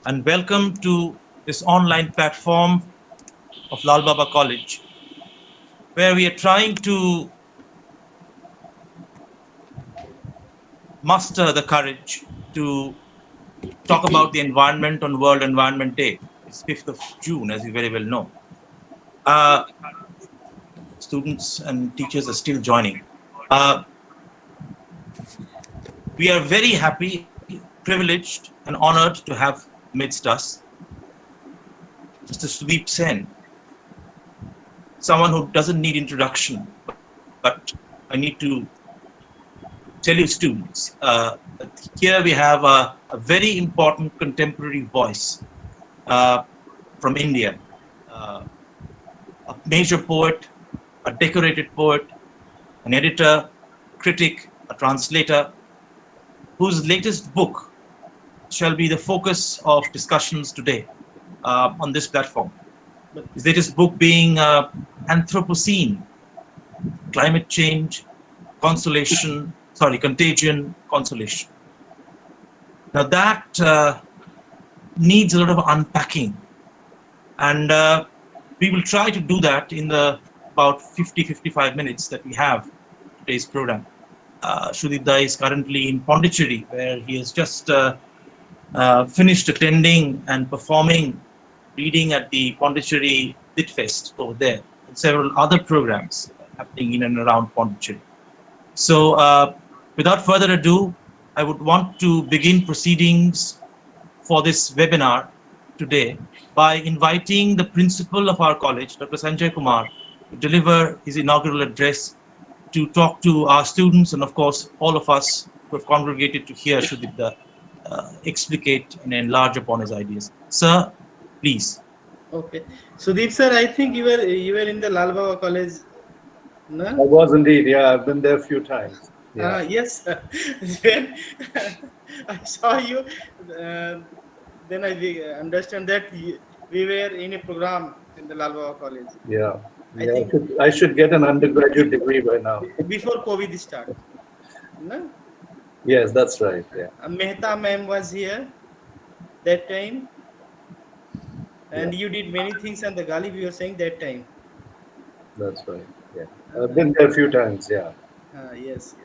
and welcome to this online platform of Lalbaba College, where we are trying to muster the courage to talk about the environment on World Environment Day. It's 5th of June, as you very well know. Uh, Students and teachers are still joining. Uh, we are very happy, privileged, and honored to have amidst us Mr. Sudeep Sen, someone who doesn't need introduction, but I need to tell you students, that here we have a very important contemporary voice uh, from India, uh, a major poet, a decorated poet, an editor, critic, a translator, whose latest book shall be the focus of discussions today on this platform. His latest book being Anthropocene, Climate Change, Contagion, Consolation. Now that needs a lot of unpacking, and we will try to do that in the about 55 minutes that we have today's program. Sudip Da is currently in Pondicherry, where he has just finished attending and performing, reading at the Pondicherry Lit Fest over there, and several other programs happening in and around Pondicherry. So, without further ado, I would want to begin proceedings for this webinar today by inviting the principal of our college, Dr. Sanjay Kumar, to deliver his inaugural address, to talk to our students and, of course, all of us who have congregated to hear Sudipta explicate and enlarge upon his ideas. Sir, please. Okay. Sudeep sir, I think you were in the Lalbaba College, no? I was indeed, yeah. I've been there a few times. Yeah. Yes. When I saw you, then I understand that we were in a program in the Lalbaba College. Yeah. I think I should get an undergraduate degree by now. before COVID started. No? Yes, that's right. Yeah. Mehta ma'am was here that time, and you did many things on the Gali, we were saying that time. That's right. Yeah. I've been there a few times. Yeah. Yes.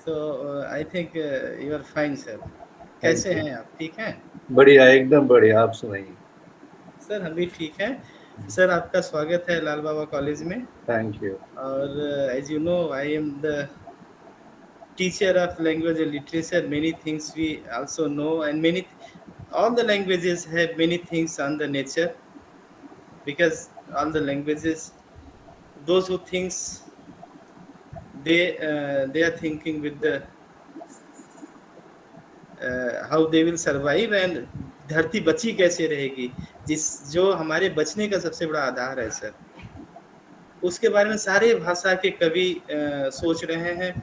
So I think you are fine, sir. कैसे हैं आप? ठीक हैं? बढ़िया, एकदम बढ़िया. आप सुनाइए. सर हम भी ठीक हैं. सर आपका स्वागत है लाल बाबा कॉलेज में. Thank you. और as you know, I am the teacher of language and literature. Many things we also know, and all the languages have many things on the nature, because all the languages, those who thinks, they are thinking with the how they will survive, and धरती बची कैसे रहेगी, जो हमारे बचने का सबसे बड़ा आधार है सर. उसके बारे में सारे भाषा के कवि सोच रहे हैं.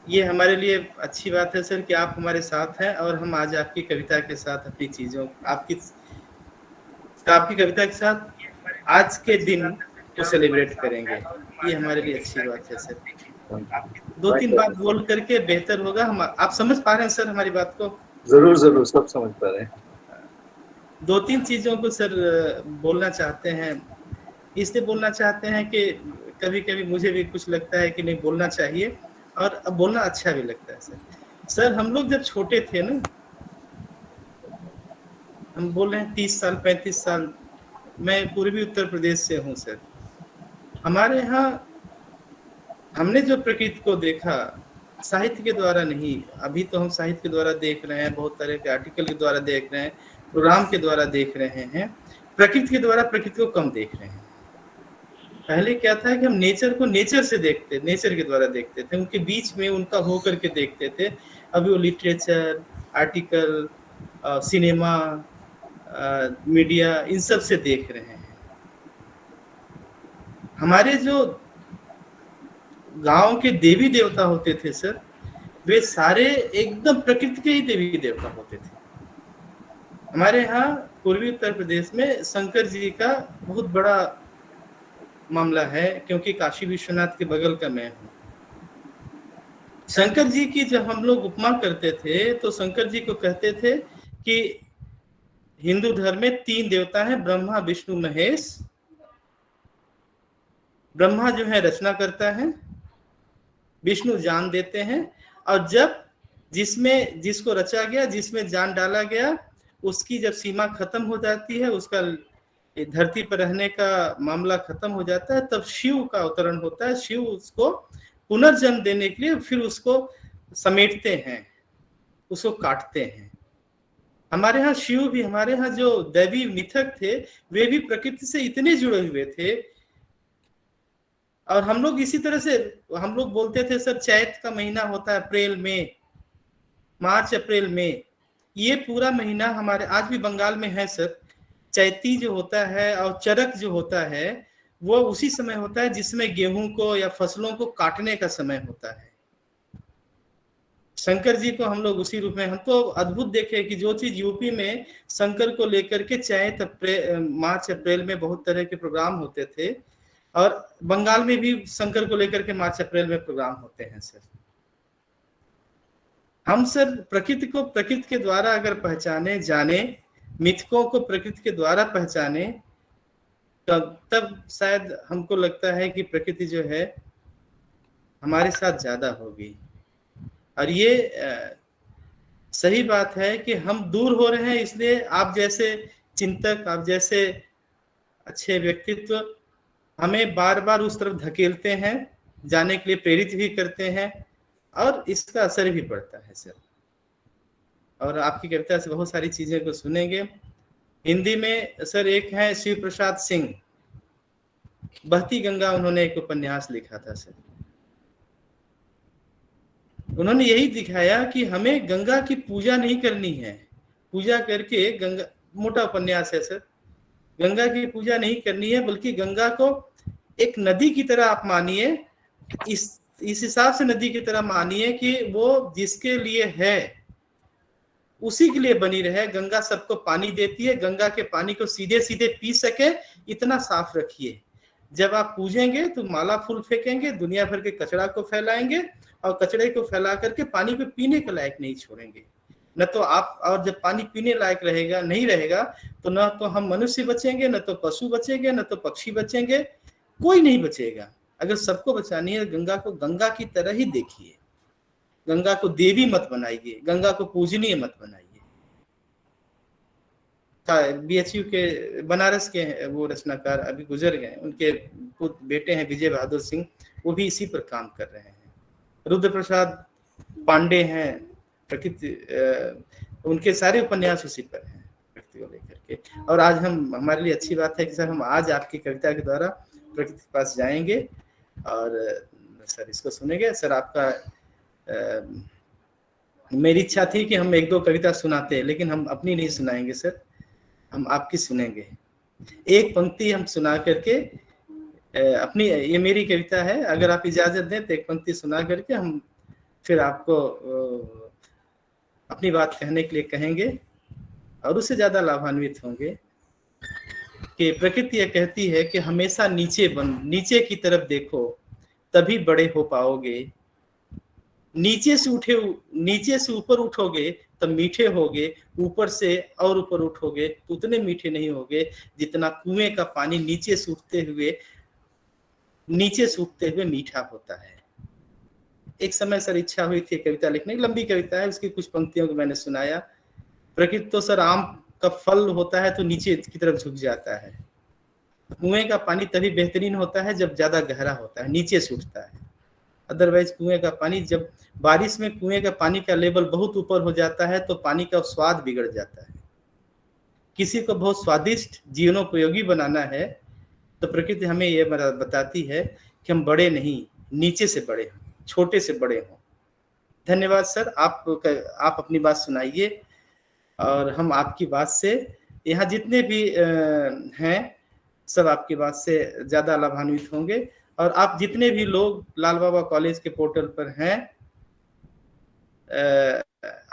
ये हमारे लिए अच्छी बात है सर कि आप हमारे साथ हैं, और हम आज आपकी कविता के साथ अपनी चीज़ों आपकी कविता के साथ आज के दिन को सेलिब्रेट करेंगे. ये हमारे लिए अच्छी बात है सर. 2-3 बात बोल करके बेहतर होगा. हम आप समझ पा रहे हैं सर हमारी बात को? जरूर सब समझ पा रहे हैं. 2-3 चीज़ों को सर बोलना चाहते हैं. इसलिए बोलना चाहते हैं कि कभी मुझे भी कुछ लगता है कि नहीं बोलना चाहिए, और अब बोलना अच्छा भी लगता है सर. सर हम लोग जब छोटे थे ना, हम बोल रहे हैं 30 साल 35 साल, मैं पूर्वी उत्तर प्रदेश से हूँ सर. हमारे यहाँ हमने जो प्रकृति को देखा, साहित्य के द्वारा नहीं, अभी तो हम साहित्य के द्वारा देख रहे हैं, बहुत तरह के आर्टिकल के द्वारा देख रहे हैं, प्रोग्राम के द्वारा देख रहे हैं, प्रकृति के द्वारा प्रकृति को कम देख रहे हैं. पहले क्या था कि हम नेचर को नेचर से देखते, नेचर के द्वारा देखते थे, उनके बीच में उनका हो करके देखते थे. अभी वो लिटरेचर, आर्टिकल, सिनेमा, मीडिया, इन सब से देख रहे हैं. हमारे जो गांव के देवी देवता होते थे सर, वे सारे एकदम प्रकृति के ही देवी देवता होते थे. हमारे यहाँ पूर्वी उत्तर प्रदेश में शंकर जी का बहुत बड़ा मामला है, क्योंकि काशी विश्वनाथ के बगल का मैं हूँ. शंकर जी की जब हम लोग उपमा करते थे तो शंकर जी को कहते थे कि हिंदू धर्म में 3 देवता हैं, ब्रह्मा विष्णु महेश। ब्रह्मा जो है रचना करता है, विष्णु जान देते हैं, और जब जिसको रचा गया, जिसमें जान डाला गया, उसकी जब सीमा खत्म हो जाती है, उसका धरती पर रहने का मामला खत्म हो जाता है, तब शिव का अवतरण होता है। शिव उसको पुनर्जन्म देने के लिए फिर उसको समेटते हैं, उसको काटते हैं। हमारे यहाँ शिव भी, हमारे यहाँ जो दैवी मिथक थे, वे भी प्रकृति से इतने जुड़े हुए थे। और हम लोग इसी तरह से हम लोग बोलते थे सर, चैत का महीना होता है अप्रैल में, मार्च अप्रैल में, ये पूरा महीना हमारे आज भी बंगाल में है सर। चैती जो होता है और चरक जो होता है, वो उसी समय होता है जिसमें गेहूं को या फसलों को काटने का समय होता है। शंकर जी को हम लोग उसी रूप में, हम तो अद्भुत देखे कि जो चीज यूपी में शंकर को लेकर के चैत मार्च अप्रैल में बहुत तरह के प्रोग्राम होते थे, और बंगाल में भी शंकर को लेकर के मार्च अप्रैल में प्रोग्राम होते हैं सर। हम सर प्रकृति को प्रकृति के द्वारा अगर पहचाने, जाने, मिथकों को प्रकृति के द्वारा पहचाने, तब शायद हमको लगता है कि प्रकृति जो है हमारे साथ ज्यादा होगी। और ये सही बात है कि हम दूर हो रहे हैं, इसलिए आप जैसे चिंतक, आप जैसे अच्छे व्यक्तित्व हमें बार बार उस तरफ धकेलते हैं, जाने के लिए प्रेरित भी करते हैं, और इसका असर भी पड़ता है सर। और आपकी कविता से बहुत सारी चीजें को सुनेंगे। हिंदी में सर एक है शिव प्रसाद सिंह, बहती गंगा, उन्होंने एक उपन्यास लिखा था सर। उन्होंने यही दिखाया कि हमें गंगा की पूजा नहीं करनी है, पूजा करके गंगा, मोटा उपन्यास है सर, गंगा की पूजा नहीं करनी है, बल्कि गंगा को एक नदी की तरह आप मानिए, इस हिसाब से नदी की तरह मानिए कि वो जिसके लिए है उसी के लिए बनी रहे। गंगा सबको पानी देती है, गंगा के पानी को सीधे सीधे पी सके इतना साफ रखिए। जब आप पूजेंगे तो माला फूल फेंकेंगे, दुनिया भर के कचरा को फैलाएंगे, और कचरे को फैला करके पानी को पीने के लायक नहीं छोड़ेंगे। न तो आप, और जब पानी पीने लायक रहेगा नहीं रहेगा तो न तो हम मनुष्य बचेंगे, न तो पशु बचेंगे, न तो पक्षी बचेंगे, कोई नहीं बचेगा। अगर सबको बचानी है, गंगा को गंगा की तरह ही देखिए, गंगा को देवी मत बनाइए, गंगा को पूजनीय मत बनाइए। बीएचयू के बनारस के वो रचनाकार अभी गुजर गए, उनके बेटे हैं विजय बहादुर सिंह, वो भी इसी पर काम कर रहे हैं। रुद्र प्रसाद पांडे हैं, प्रकृति, उनके सारे उपन्यास उसी पर हैं, प्रकृति को लेकर के। और आज हम, हमारे लिए अच्छी बात है कि सर हम आज आपकी कविता के द्वारा प्रकृति के पास जाएंगे और सर इसको सुनेंगे। सर आपका मेरी इच्छा थी कि हम 1-2 कविता सुनाते, लेकिन हम अपनी नहीं सुनाएंगे सर, हम आपकी सुनेंगे। एक पंक्ति हम सुना करके अपनी, ये मेरी कविता है, अगर आप इजाजत दें तो एक पंक्ति सुना करके हम फिर आपको अपनी बात कहने के लिए कहेंगे, और उससे ज्यादा लाभान्वित होंगे। कि प्रकृति यह कहती है कि हमेशा नीचे की तरफ देखो, तभी बड़े हो पाओगे। नीचे से ऊपर उठोगे तब मीठे होगे, ऊपर से और ऊपर उठोगे तो उतने मीठे नहीं होगे जितना कुएं का पानी नीचे सूखते हुए मीठा होता है। एक समय सर इच्छा हुई थी कविता लिखने की, लंबी कविता है, उसकी कुछ पंक्तियों को मैंने सुनाया। प्रकृति तो सर आम का फल होता है तो नीचे की तरफ झुक जाता है, कुएं का पानी तभी बेहतरीन होता है जब ज्यादा गहरा होता है, नीचे से उठता है। अदरवाइज कुएं का पानी, जब बारिश में कुएं का पानी का लेवल बहुत ऊपर हो जाता है तो पानी का स्वाद बिगड़ जाता है। किसी को बहुत स्वादिष्ट जीवनोपयोगी बनाना है तो प्रकृति हमें यह बताती है कि हम बड़े नहीं, नीचे से बड़े हों, छोटे से बड़े हों। धन्यवाद सर, आप अपनी बात सुनाइए, और हम आपकी बात से, यहाँ जितने भी हैं सब आपकी बात से ज्यादा लाभान्वित होंगे। और आप जितने भी लोग लाल बाबा कॉलेज के पोर्टल पर हैं,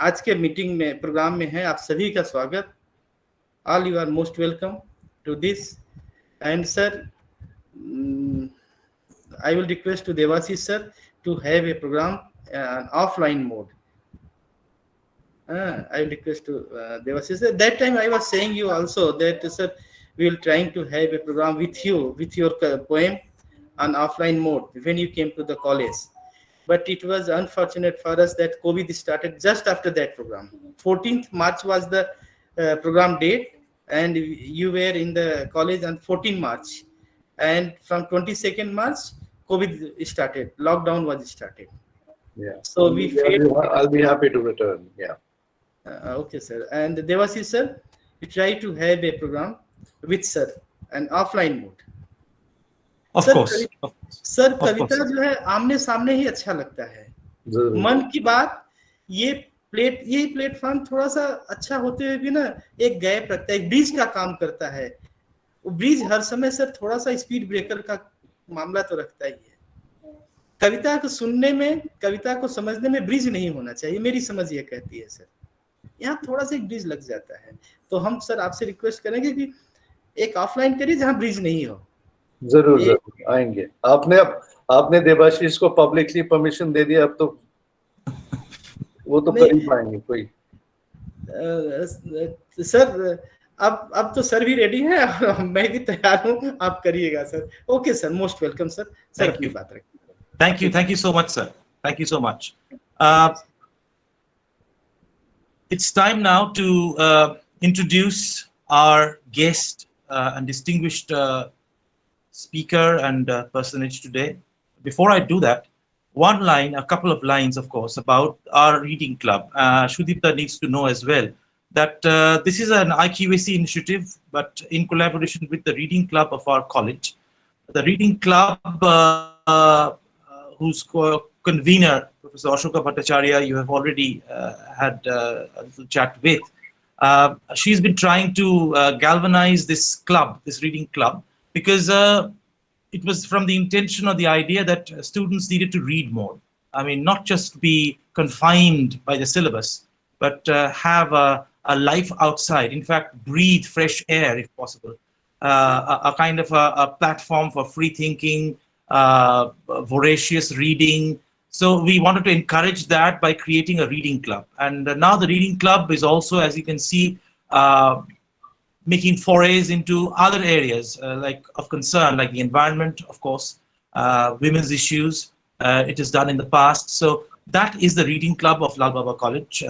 आज के मीटिंग में, प्रोग्राम में हैं, आप सभी का स्वागत। All you are most welcome to this. And sir, I will request to Devasi sir to have a program an offline mode. I request to Devashish. At that time, I was saying you also that sir, we will trying to have a program with you with your poem on offline mode when you came to the college. But it was unfortunate for us that COVID started just after that program. 14th March was the program date, and you were in the college on 14 March. And from 22nd March, COVID started. Lockdown was started. Yeah. So we failed. I'll be happy to return. Yeah. Okay, sir. And Devasi sir, we try to have a program with sir, an offline mode. Of sir course. Sir Of Kavita course. जो है आमने सामने ही अच्छा लगता है. जरूर. मन की बात यही प्लेटफॉर्म थोड़ा सा अच्छा होते हुए भी ना एक गैप रखता है, एक ब्रिज का काम करता है. वो ब्रिज हर समय सर थोड़ा सा स्पीड ब्रेकर का मामला तो रखता ही है. कविता को सुनने में, कविता को समझने में ब्रिज नहीं होना चाहिए, मेरी समझ ये कहती है सर. यहाँ थोड़ा सा एक ब्रिज लग जाता है. तो हम सर आपसे रिक्वेस्ट करेंगे कि एक ऑफलाइन करिए जहाँ ब्रिज नहीं हो. जरूर जरूर आएंगे. आपने देवाशीष को पब्लिकली परमिशन दे दिया, अब तो वो तो कर ही पाएंगे कोई. सर अब तो सर भी रेडी है और मैं भी तैयार हूँ, आप करिएगा sir. Okay sir, most welcome sir. Sir अपनी बात रखिए. Thank you so much, sir. Thank you so much. It's time now to introduce our guest and distinguished speaker and personage today. Before I do that, a couple of lines, of course, about our reading club. Shudipta needs to know as well that this is an IQAC initiative, but in collaboration with the reading club of our college. The reading club, whose convener, Professor Ashoka Bhattacharya, you have already had a little chat with. She's been trying to galvanize this club, this reading club, because it was from the intention or the idea that students needed to read more. I mean, not just be confined by the syllabus, but have a life outside. In fact, breathe fresh air if possible. A kind of a platform for free thinking, voracious reading. So we wanted to encourage that by creating a reading club. And now the reading club is also, as you can see, making forays into other areas like of concern, like the environment, of course, women's issues. It is done in the past. So that is the reading club of Lalbaba College.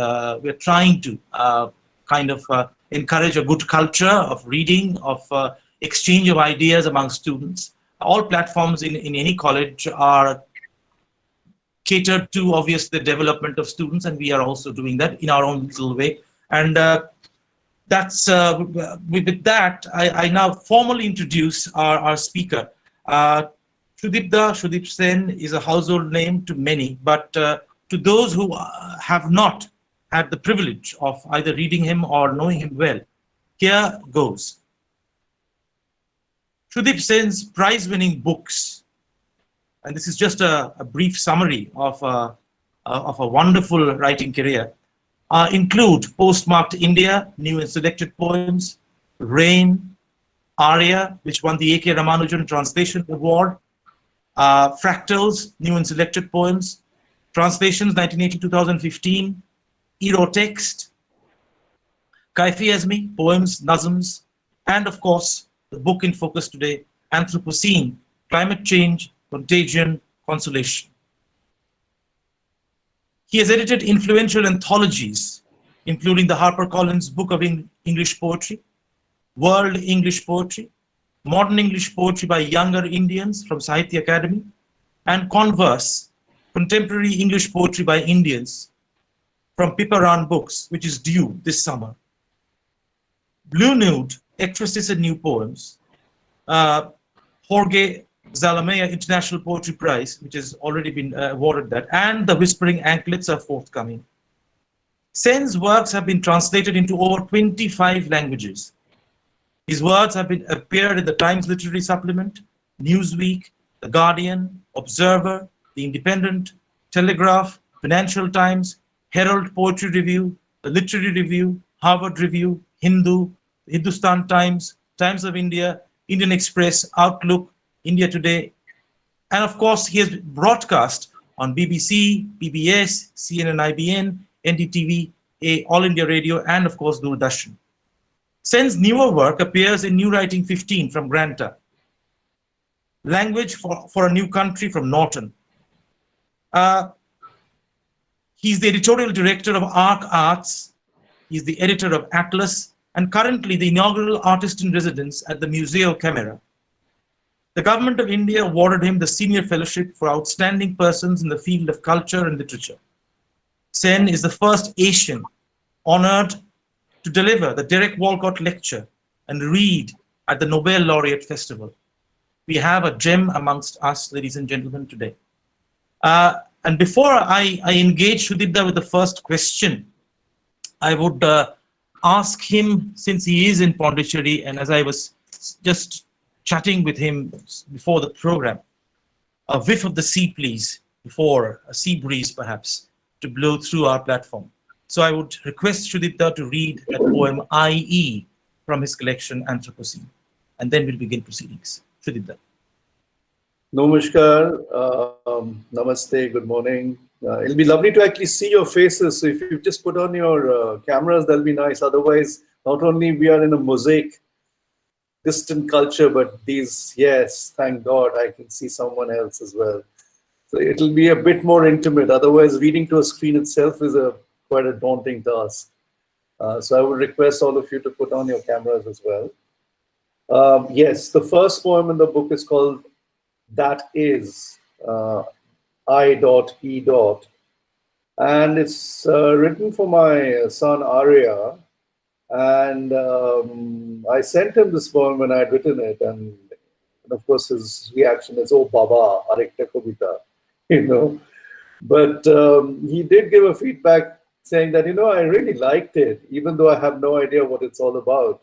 We're trying to kind of encourage a good culture of reading, of exchange of ideas among students. All platforms in any college are catered to, obviously, the development of students, and we are also doing that in our own little way. And that's with that, I now formally introduce our speaker. Shudip Sen is a household name to many, but to those who have not had the privilege of either reading him or knowing him well, here goes. Shudip Sen's prize-winning books, and this is just a brief summary of a wonderful writing career, include Postmarked India, New and Selected Poems, Rain, Arya, which won the A.K. Ramanujan Translation Award, Fractals, New and Selected Poems, Translations 1980-2015, Erotext, Kaifi Azmi, Poems, Nazms, and of course, the book in focus today, Anthropocene, Climate Change, Contagion, Consolation. He has edited influential anthologies, including the HarperCollins Book of English Poetry, World English Poetry, Modern English Poetry by Younger Indians from Sahitya Academy, and Converse, Contemporary English Poetry by Indians from Piparan Books, which is due this summer. Blue Nude, Ectrasis and New Poems, Jorge Zalamea International Poetry Prize, which has already been awarded that, and The Whispering Anklets are forthcoming. Sen's works have been translated into over 25 languages. His words have appeared in the Times Literary Supplement, Newsweek, The Guardian, Observer, The Independent, Telegraph, Financial Times, Herald Poetry Review, The Literary Review, Harvard Review, Hindu, Hindustan Times, Times of India, Indian Express, Outlook, India Today, and of course he has broadcast on BBC, PBS, CNN, IBN, NDTV, All India Radio, and of course Doordarshan. Sen's newer work appears in New Writing 15 from Granta, Language for a New Country from Norton. He's the editorial director of Arc Arts. He's the editor of Atlas, and currently the inaugural artist in residence at the Museo Camera. The Government of India awarded him the Senior Fellowship for Outstanding Persons in the Field of Culture and Literature. Sen is the first Asian honored to deliver the Derek Walcott Lecture and read at the Nobel Laureate Festival. We have a gem amongst us, ladies and gentlemen, today. And before I engage Sudipta with the first question, I would ask him, since he is in Pondicherry, and as I was just chatting with him before the program, a whiff of the sea, please, before a sea breeze, perhaps, to blow through our platform. So I would request Sudipta to read that poem, I.E., from his collection, Anthropocene, and then we'll begin proceedings. Sudipta. Namaskar, namaste, good morning. It'll be lovely to actually see your faces. So if you just put on your cameras, that'll be nice. Otherwise, not only we are in a mosaic, distant culture, but these, yes, thank God, I can see someone else as well. So it'll be a bit more intimate. Otherwise, reading to a screen itself is quite a daunting task. So I would request all of you to put on your cameras as well. Yes, the first poem in the book is called That Is, I.E. And it's written for my son Arya. And I sent him this poem when I had written it. And of course, his reaction is, oh, Baba, arekta kobita, you know. But he did give a feedback saying that, I really liked it, even though I have no idea what it's all about.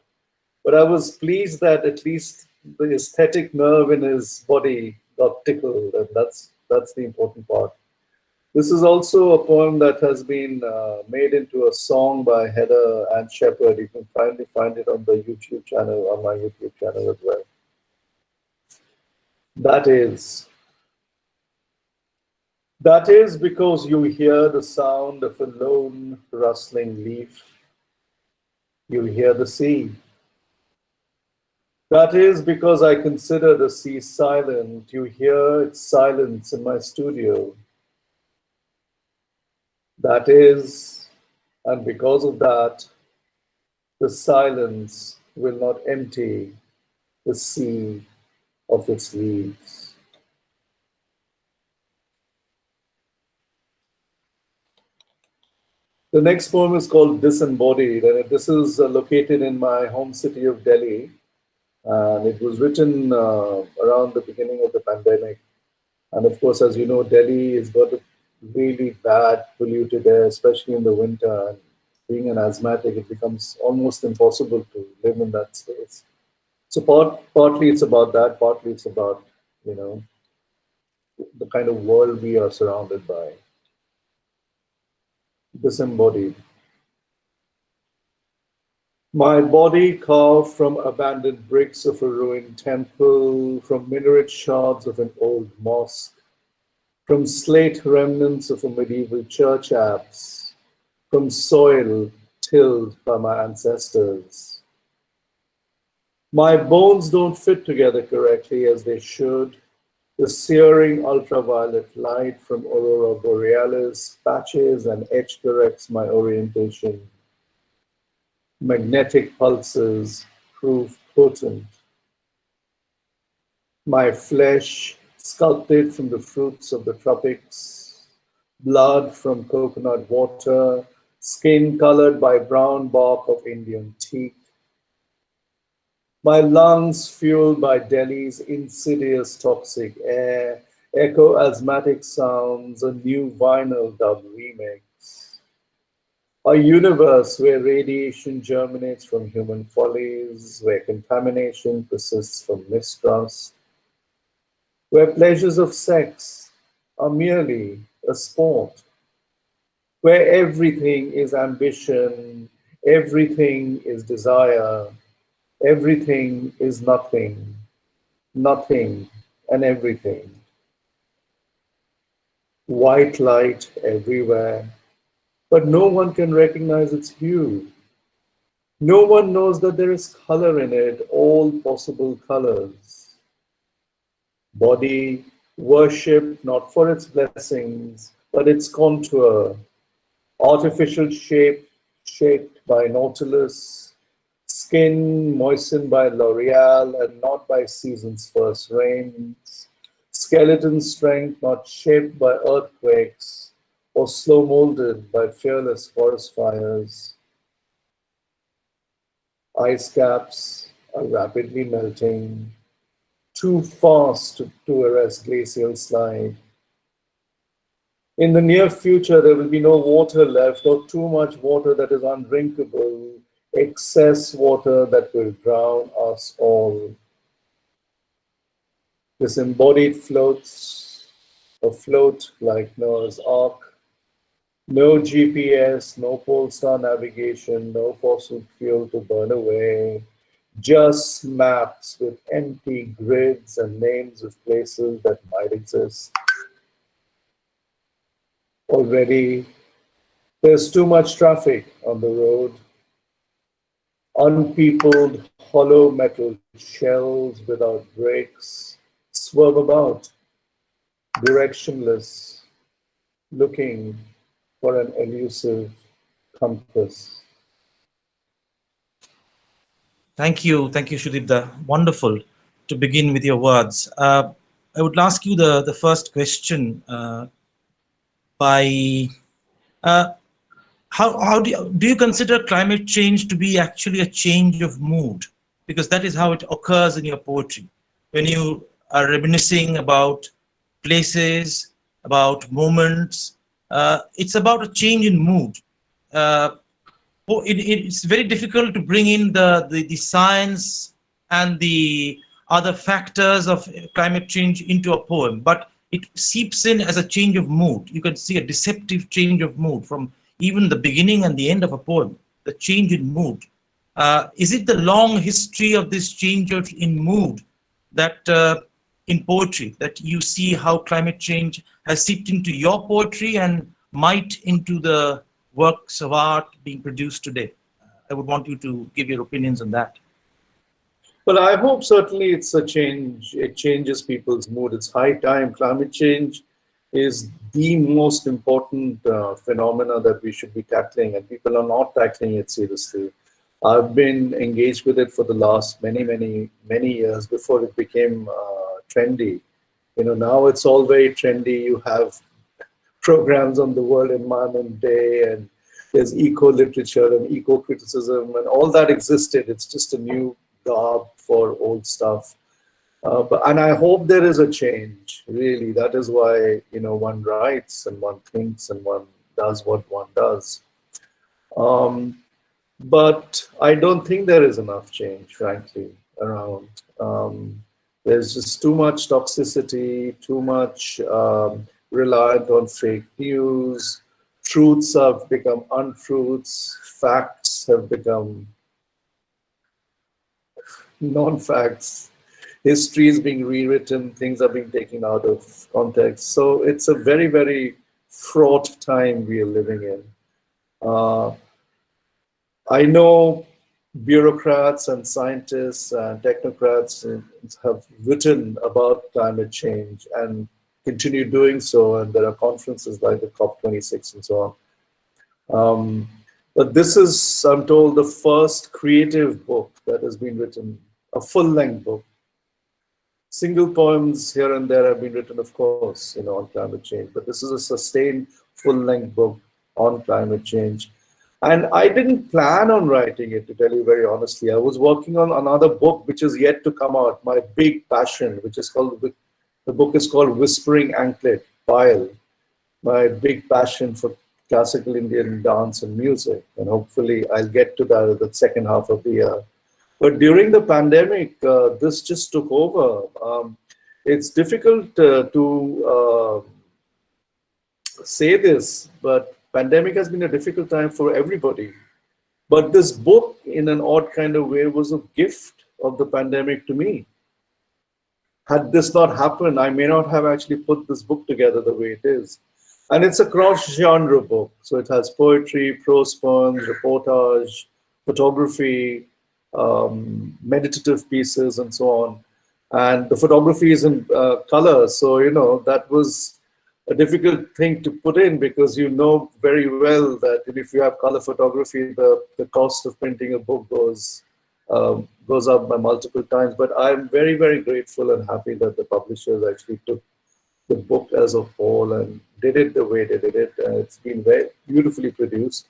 But I was pleased that at least the aesthetic nerve in his body got tickled, and that's the important part. This is also a poem that has been made into a song by Heather and Shepherd. You can finally find it on the YouTube channel, on my YouTube channel as well. That is because you hear the sound of a lone rustling leaf. You hear the sea. That is because I consider the sea silent. You hear its silence in my studio. That is, and because of that, the silence will not empty the sea of its leaves. The next poem is called Disembodied, and this is located in my home city of Delhi. And it was written around the beginning of the pandemic. And of course, as you know, Delhi has got a really bad polluted air, especially in the winter. And being an asthmatic, it becomes almost impossible to live in that space. So partly it's about that, partly it's about, the kind of world we are surrounded by. Disembodied. My body carved from abandoned bricks of a ruined temple, from minaret shards of an old mosque, from slate remnants of a medieval church apse, from soil tilled by my ancestors. My bones don't fit together correctly as they should. The searing ultraviolet light from aurora borealis patches and edge corrects my orientation. Magnetic pulses prove potent. My flesh sculpted from the fruits of the tropics, blood from coconut water, skin colored by brown bark of Indian teak. My lungs fueled by Delhi's insidious toxic air, echo asthmatic sounds, a new vinyl dub remix. A universe where radiation germinates from human follies, where contamination persists from mistrust, where pleasures of sex are merely a sport, where everything is ambition, everything is desire, everything is nothing, nothing and everything. white light everywhere, but no one can recognize its hue. No one knows that there is color in it, all possible colors. Body worshipped not for its blessings, but its contour, artificial shape shaped by Nautilus, skin moistened by L'Oreal and not by season's first rains, skeleton strength not shaped by earthquakes or slow molded by fearless forest fires. Ice caps are rapidly melting, too fast to arrest glacial slide. In the near future, there will be no water left or too much water that is undrinkable, excess water that will drown us all. This embodied floats afloat like Noah's Ark. No GPS, no pole star navigation, no fossil fuel to burn away. Just maps with empty grids and names of places that might exist. Already, there's too much traffic on the road. Unpeopled, hollow metal shells without brakes swerve about, directionless, looking for an elusive compass. Thank you, Shudipta. Wonderful to begin with your words. I would ask you the first question by uh, how do you consider climate change to be actually a change of mood? Because that is how it occurs in your poetry. When you are reminiscing about places, about moments, it's about a change in mood. Uh, it's very difficult to bring in the science and the other factors of climate change into a poem, but it seeps in as a change of mood. You can see a deceptive change of mood from even the beginning and the end of a poem, the change in mood. Is it the long history of this change in mood that in poetry that you see how climate change has seeped into your poetry and might into the works of art being produced today? I would want you to give your opinions on that. Well, I hope certainly it's a change. It changes people's mood. It's high time. Climate change is the most important phenomena that we should be tackling, and people are not tackling it seriously. I've been engaged with it for the last many years before it became trendy. You know, now it's all very trendy. You have programs on the World Environment Day, and there's eco literature and eco criticism, and all that existed. It's just a new garb for old stuff. And I hope there is a change. Really, that is why one writes and one thinks and one does what one does. But I don't think there is enough change, frankly, around. There's just too much toxicity, too much reliant on fake news. Truths have become untruths. Facts have become non-facts. History is being rewritten. Things are being taken out of context. So it's a very, very fraught time we are living in. I know bureaucrats and scientists and technocrats have written about climate change and continue doing so, and there are conferences like the COP26 and so on. But this is, I'm told, the first creative book that has been written, a full-length book. Single poems here and there have been written, of course, on climate change, but this is a sustained full-length book on climate change. And I didn't plan on writing it, to tell you very honestly. I was working on another book which is yet to come out, my big passion, which is called, the book is called Whispering Anklet, Pile, my big passion for classical Indian dance and music. And hopefully I'll get to that in the second half of the year. But during the pandemic, this just took over. It's difficult to say this, but pandemic has been a difficult time for everybody. But this book, in an odd kind of way, was a gift of the pandemic to me. Had this not happened, I may not have actually put this book together the way it is. And it's a cross-genre book. So it has poetry, prose poems, reportage, photography, meditative pieces, and so on. And the photography is in color. So, you know, that was a difficult thing to put in because you know very well that if you have color photography, the cost of printing a book goes up by multiple times. But I'm very, very grateful and happy that the publishers actually took the book as a whole and did it the way they did it. It's been very beautifully produced.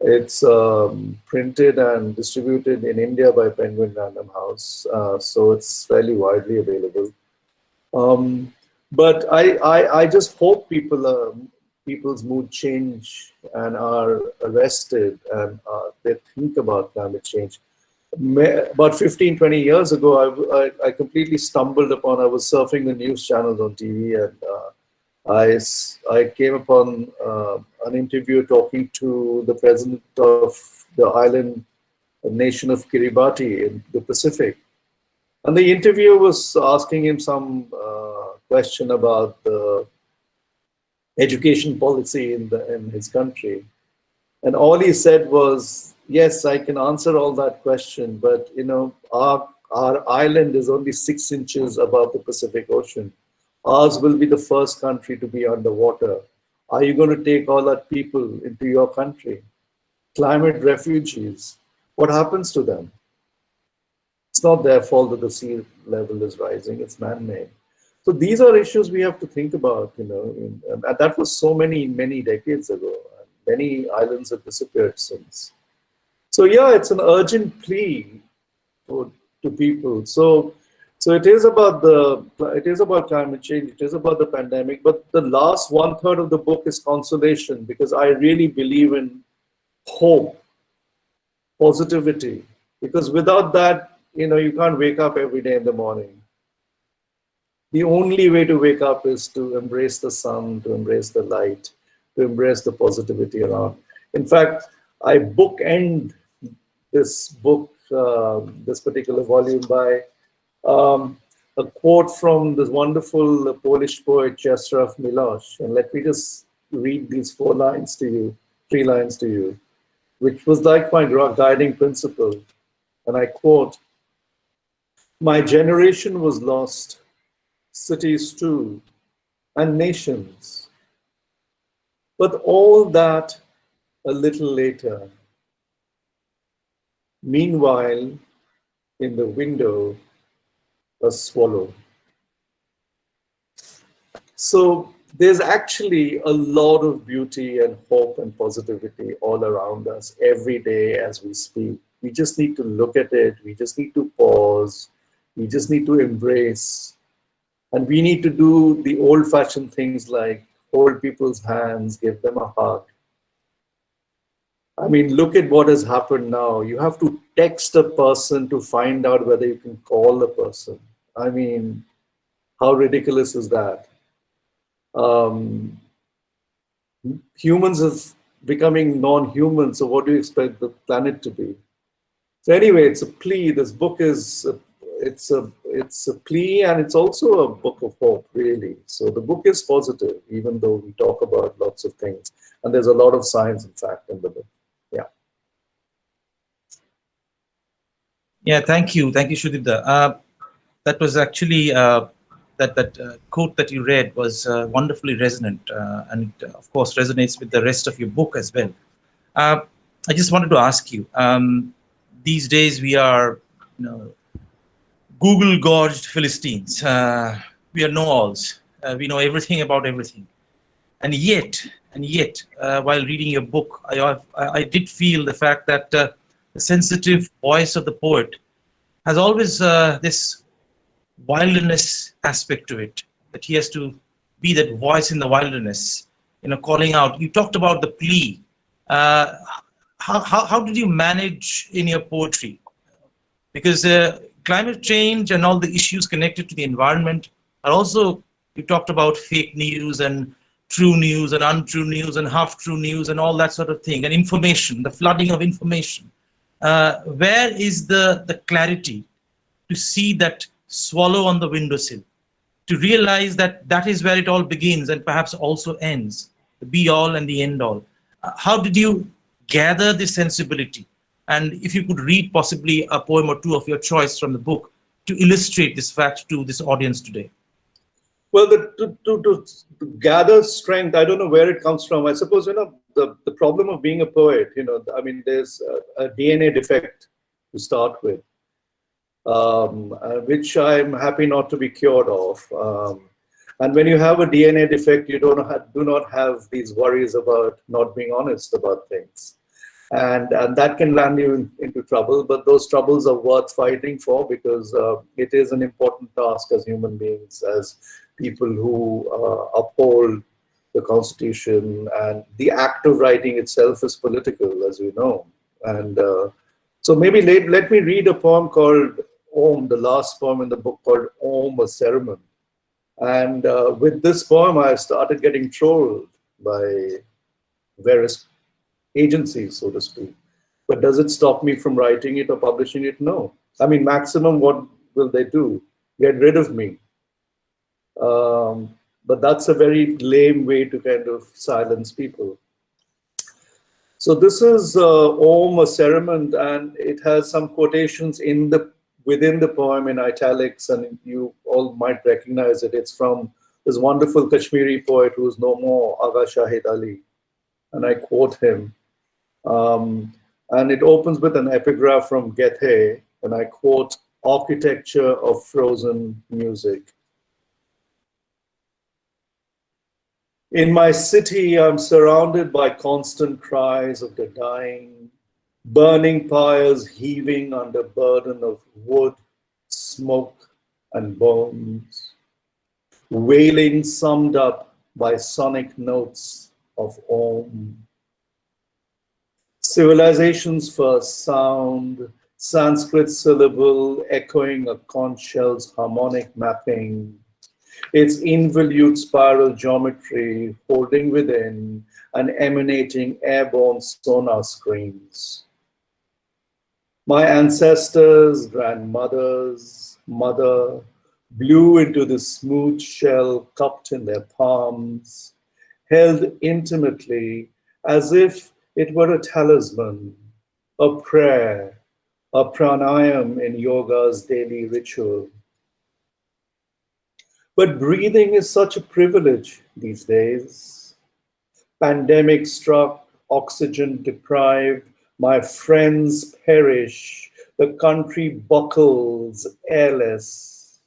It's printed and distributed in India by Penguin Random House, so it's fairly widely available. But I just hope people's mood change and are arrested and they think about climate change. About 15, 20 years ago, I completely stumbled upon, I was surfing the news channels on TV and I came upon an interview talking to the president of the island nation of Kiribati in the Pacific. And the interviewer was asking him some question about the education policy in his country. And all he said was, yes, I can answer all that question, but you know, our island is only 6 inches above the Pacific Ocean. Ours will be the first country to be underwater. Are you going to take all that people into your country? Climate refugees, what happens to them? It's not their fault that the sea level is rising, it's man-made. So these are issues we have to think about, you know, and that was so many decades ago. Many islands have disappeared since. So yeah, it's an urgent plea to people. So it is about climate change, it is about the pandemic, but the last 1/3 of the book is consolation, because I really believe in hope, positivity, because without that, you know, you can't wake up every day in the morning. The only way to wake up is to embrace the sun, to embrace the light, to embrace the positivity around. In fact, I bookend this book, this particular volume, by a quote from this wonderful Polish poet Czesław Miłosz. And let me just read these 3 lines to you, which was like my guiding principle. And I quote, "My generation was lost, cities too, and nations. But all that a little later. Meanwhile, in the window, a swallow." So there's actually a lot of beauty and hope and positivity all around us every day as we speak. We just need to look at it. We just need to pause. We just need to embrace. And we need to do the old-fashioned things like hold people's hands, give them a hug. I mean, look at what has happened now. You have to text a person to find out whether you can call the person. I mean, how ridiculous is that? Humans are becoming non-human, so what do you expect the planet to be? So anyway, it's a plea. This book is it's a plea, and it's also a book of hope, really. So the book is positive, even though we talk about lots of things, and there's a lot of science, in fact, in the book. Yeah. Yeah, thank you, Shudipta. That was actually that quote that you read was wonderfully resonant, and it, of course, resonates with the rest of your book as well. I just wanted to ask you. These days we are, you know, Google gorged Philistines. We are know-alls. We know everything about everything, and yet, while reading your book, I did feel the fact that the sensitive voice of the poet has always this wilderness aspect to it. That he has to be that voice in the wilderness, you know, calling out. You talked about the plea. How did you manage in your poetry? Because climate change and all the issues connected to the environment are also, you talked about fake news and true news and untrue news and half-true news and all that sort of thing, and information, the flooding of information. Where is the clarity to see that swallow on the windowsill, to realize that that is where it all begins and perhaps also ends? the be-all and the end-all. How did you gather this sensibility? And if you could read possibly a poem or two of your choice from the book to illustrate this fact to this audience today. Well, to gather strength, I don't know where it comes from. I suppose, the problem of being a poet, I mean, there's a DNA defect to start with, which I'm happy not to be cured of. And when you have a DNA defect, you do not have these worries about not being honest about things. And that can land you into trouble, but those troubles are worth fighting for, because it is an important task as human beings, as people who uphold the Constitution, and the act of writing itself is political, as we know. And so maybe let me read a poem called Om, the last poem in the book, called Om, a Sermon. And with this poem, I started getting trolled by various agencies, so to speak. But does it stop me from writing it or publishing it? No. I mean, maximum, what will they do? Get rid of me. But that's a very lame way to kind of silence people. So this is Om, a Sermon, and it has some quotations within the poem in italics, and you all might recognize it. It's from this wonderful Kashmiri poet who is no more, Agha Shahid Ali, and I quote him. And it opens with an epigraph from Goethe, and I quote, "Architecture of frozen music. In my city, I'm surrounded by constant cries of the dying, burning pyres heaving under burden of wood, smoke, and bones, wailing summed up by sonic notes of Om. Civilization's first sound, Sanskrit syllable echoing a conch shell's harmonic mapping, its involute spiral geometry holding within and emanating airborne sonar screens. My ancestors, grandmothers, mother, blew into the smooth shell cupped in their palms, held intimately as if it were a talisman, a prayer, a pranayam in yoga's daily ritual. But breathing is such a privilege these days. Pandemic struck, oxygen deprived, my friends perish, the country buckles airless.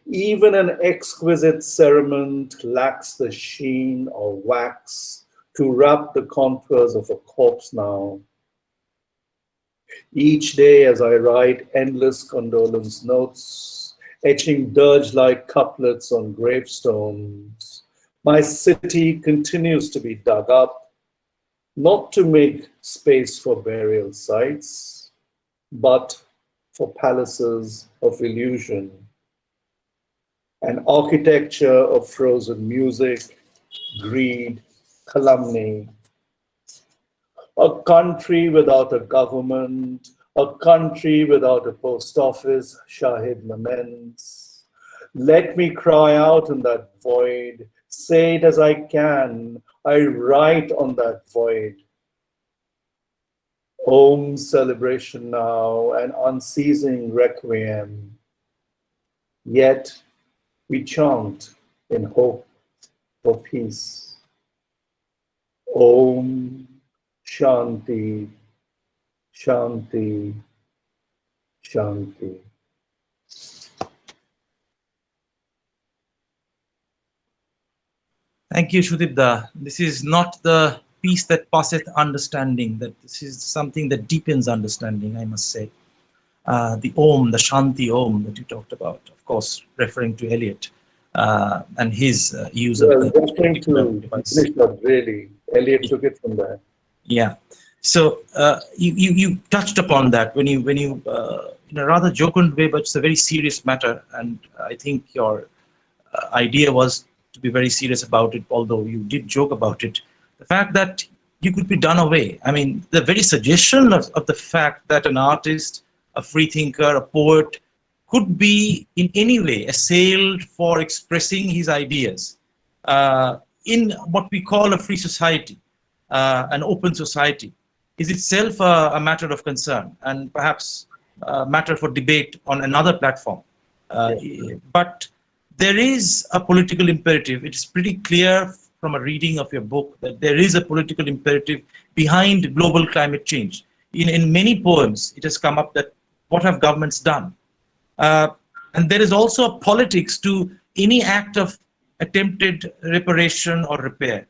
Even an exquisite cerement lacks the sheen of wax to wrap the contours of a corpse now. Each day as I write endless condolence notes, etching dirge-like couplets on gravestones, my city continues to be dug up, not to make space for burial sites, but for palaces of illusion. An architecture of frozen music, greed, calumny. A country without a government, a country without a post office, Shahid laments. Let me cry out in that void, say it as I can, I write on that void. Om celebration now, an unceasing requiem. Yet we chant in hope for peace. Om Shanti, Shanti, Shanti. Thank you, Shudibda. This is not the peace that passeth understanding, that this is something that deepens understanding, I must say. The Om, the Shanti Om that you talked about, of course, referring to Eliot and his use of the referring to device. Really, Eliot took it from there. Yeah. So you touched upon that when you in a rather jocund way, but it's a very serious matter, and I think your idea was to be very serious about it, although you did joke about it. The fact that you could be done away. I mean, the very suggestion of the fact that an artist, a free thinker, a poet could be in any way assailed for expressing his ideas in what we call a free society, an open society, is itself a matter of concern and perhaps a matter for debate on another platform. But there is a political imperative. It's pretty clear from a reading of your book that there is a political imperative behind global climate change. In many poems, it has come up that what have governments done? And there is also a politics to any act of attempted reparation or repair.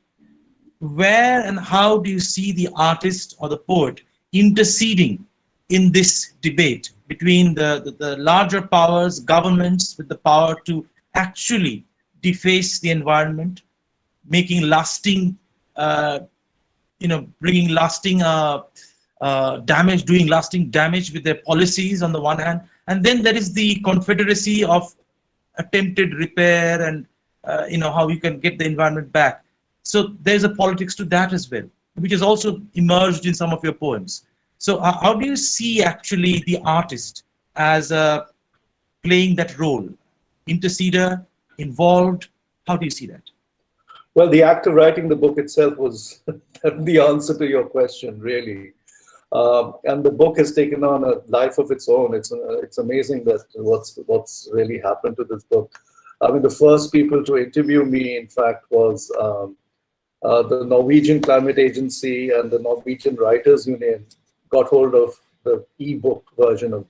Where and how do you see the artist or the poet interceding in this debate between the larger powers, governments with the power to actually deface the environment, making lasting, bringing lasting damage, doing lasting damage with their policies on the one hand, and then there is the confederacy of attempted repair and how you can get the environment back. So there's a politics to that as well, which is also emerged in some of your poems. So how do you see actually the artist as playing that role? Interceder, involved? How do you see that? Well, the act of writing the book itself was the answer to your question, really. And the book has taken on a life of its own. It's amazing that what's really happened to this book. I mean, the first people to interview me, in fact, was the Norwegian Climate Agency and the Norwegian Writers Union got hold of the e-book version of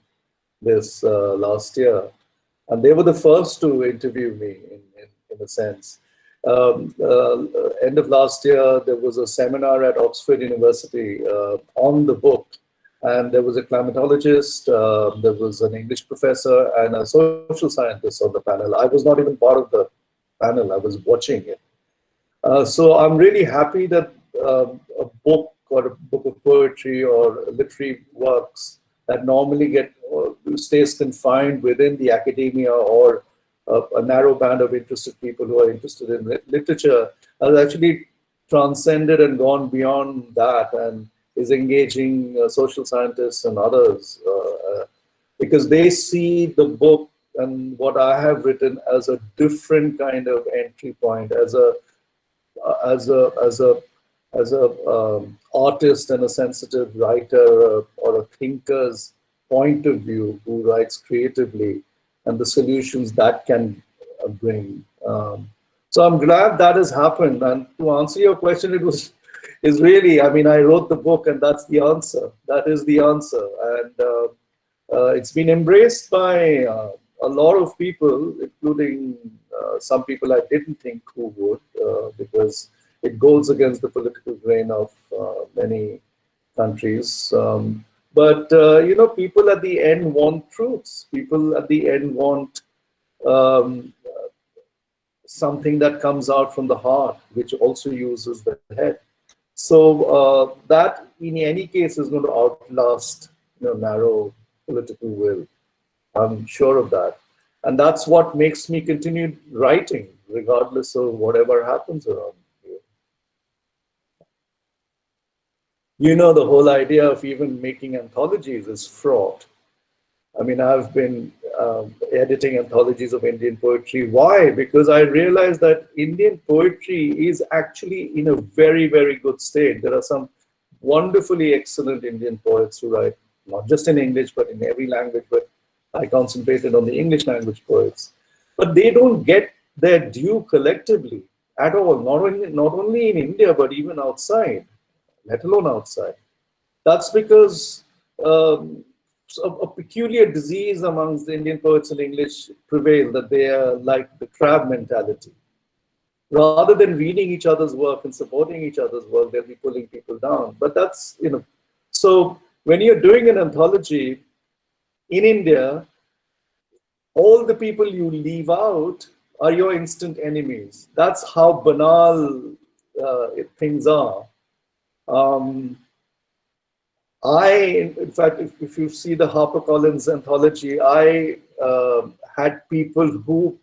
this last year. And they were the first to interview me, in a sense. End of last year, there was a seminar at Oxford University on the book. And there was a climatologist, there was an English professor, and a social scientist on the panel. I was not even part of the panel, I was watching it. So I'm really happy that a book or a book of poetry or literary works that normally stays confined within the academia or a narrow band of interested people who are interested in literature has actually transcended and gone beyond that and is engaging social scientists and others because they see the book and what I have written as a different kind of entry point, as a artist and a sensitive writer or a thinker's point of view who writes creatively and the solutions that can bring. So I'm glad that has happened. And to answer your question, is really, I mean, I wrote the book and that's the answer. That is the answer. And it's been embraced by a lot of people, including some people I didn't think who would, because it goes against the political grain of many countries. But, people at the end want truths. People at the end want something that comes out from the heart, which also uses the head. So that, in any case, is going to outlast narrow political will. I'm sure of that. And that's what makes me continue writing, regardless of whatever happens around here. The whole idea of even making anthologies is fraught. I mean, I've been editing anthologies of Indian poetry. Why? Because I realized that Indian poetry is actually in a very, very good state. There are some wonderfully excellent Indian poets who write not just in English, but in every language. But I concentrated on the English language poets. But they don't get their due collectively at all, not only in India, but even outside, let alone outside. That's because a peculiar disease amongst the Indian poets in English prevail, that they are like the crab mentality. Rather than reading each other's work and supporting each other's work, they'll be pulling people down. But that's, so when you're doing an anthology in India, all the people you leave out are your instant enemies. That's how banal things are. In fact, if you see the HarperCollins anthology, I had people who,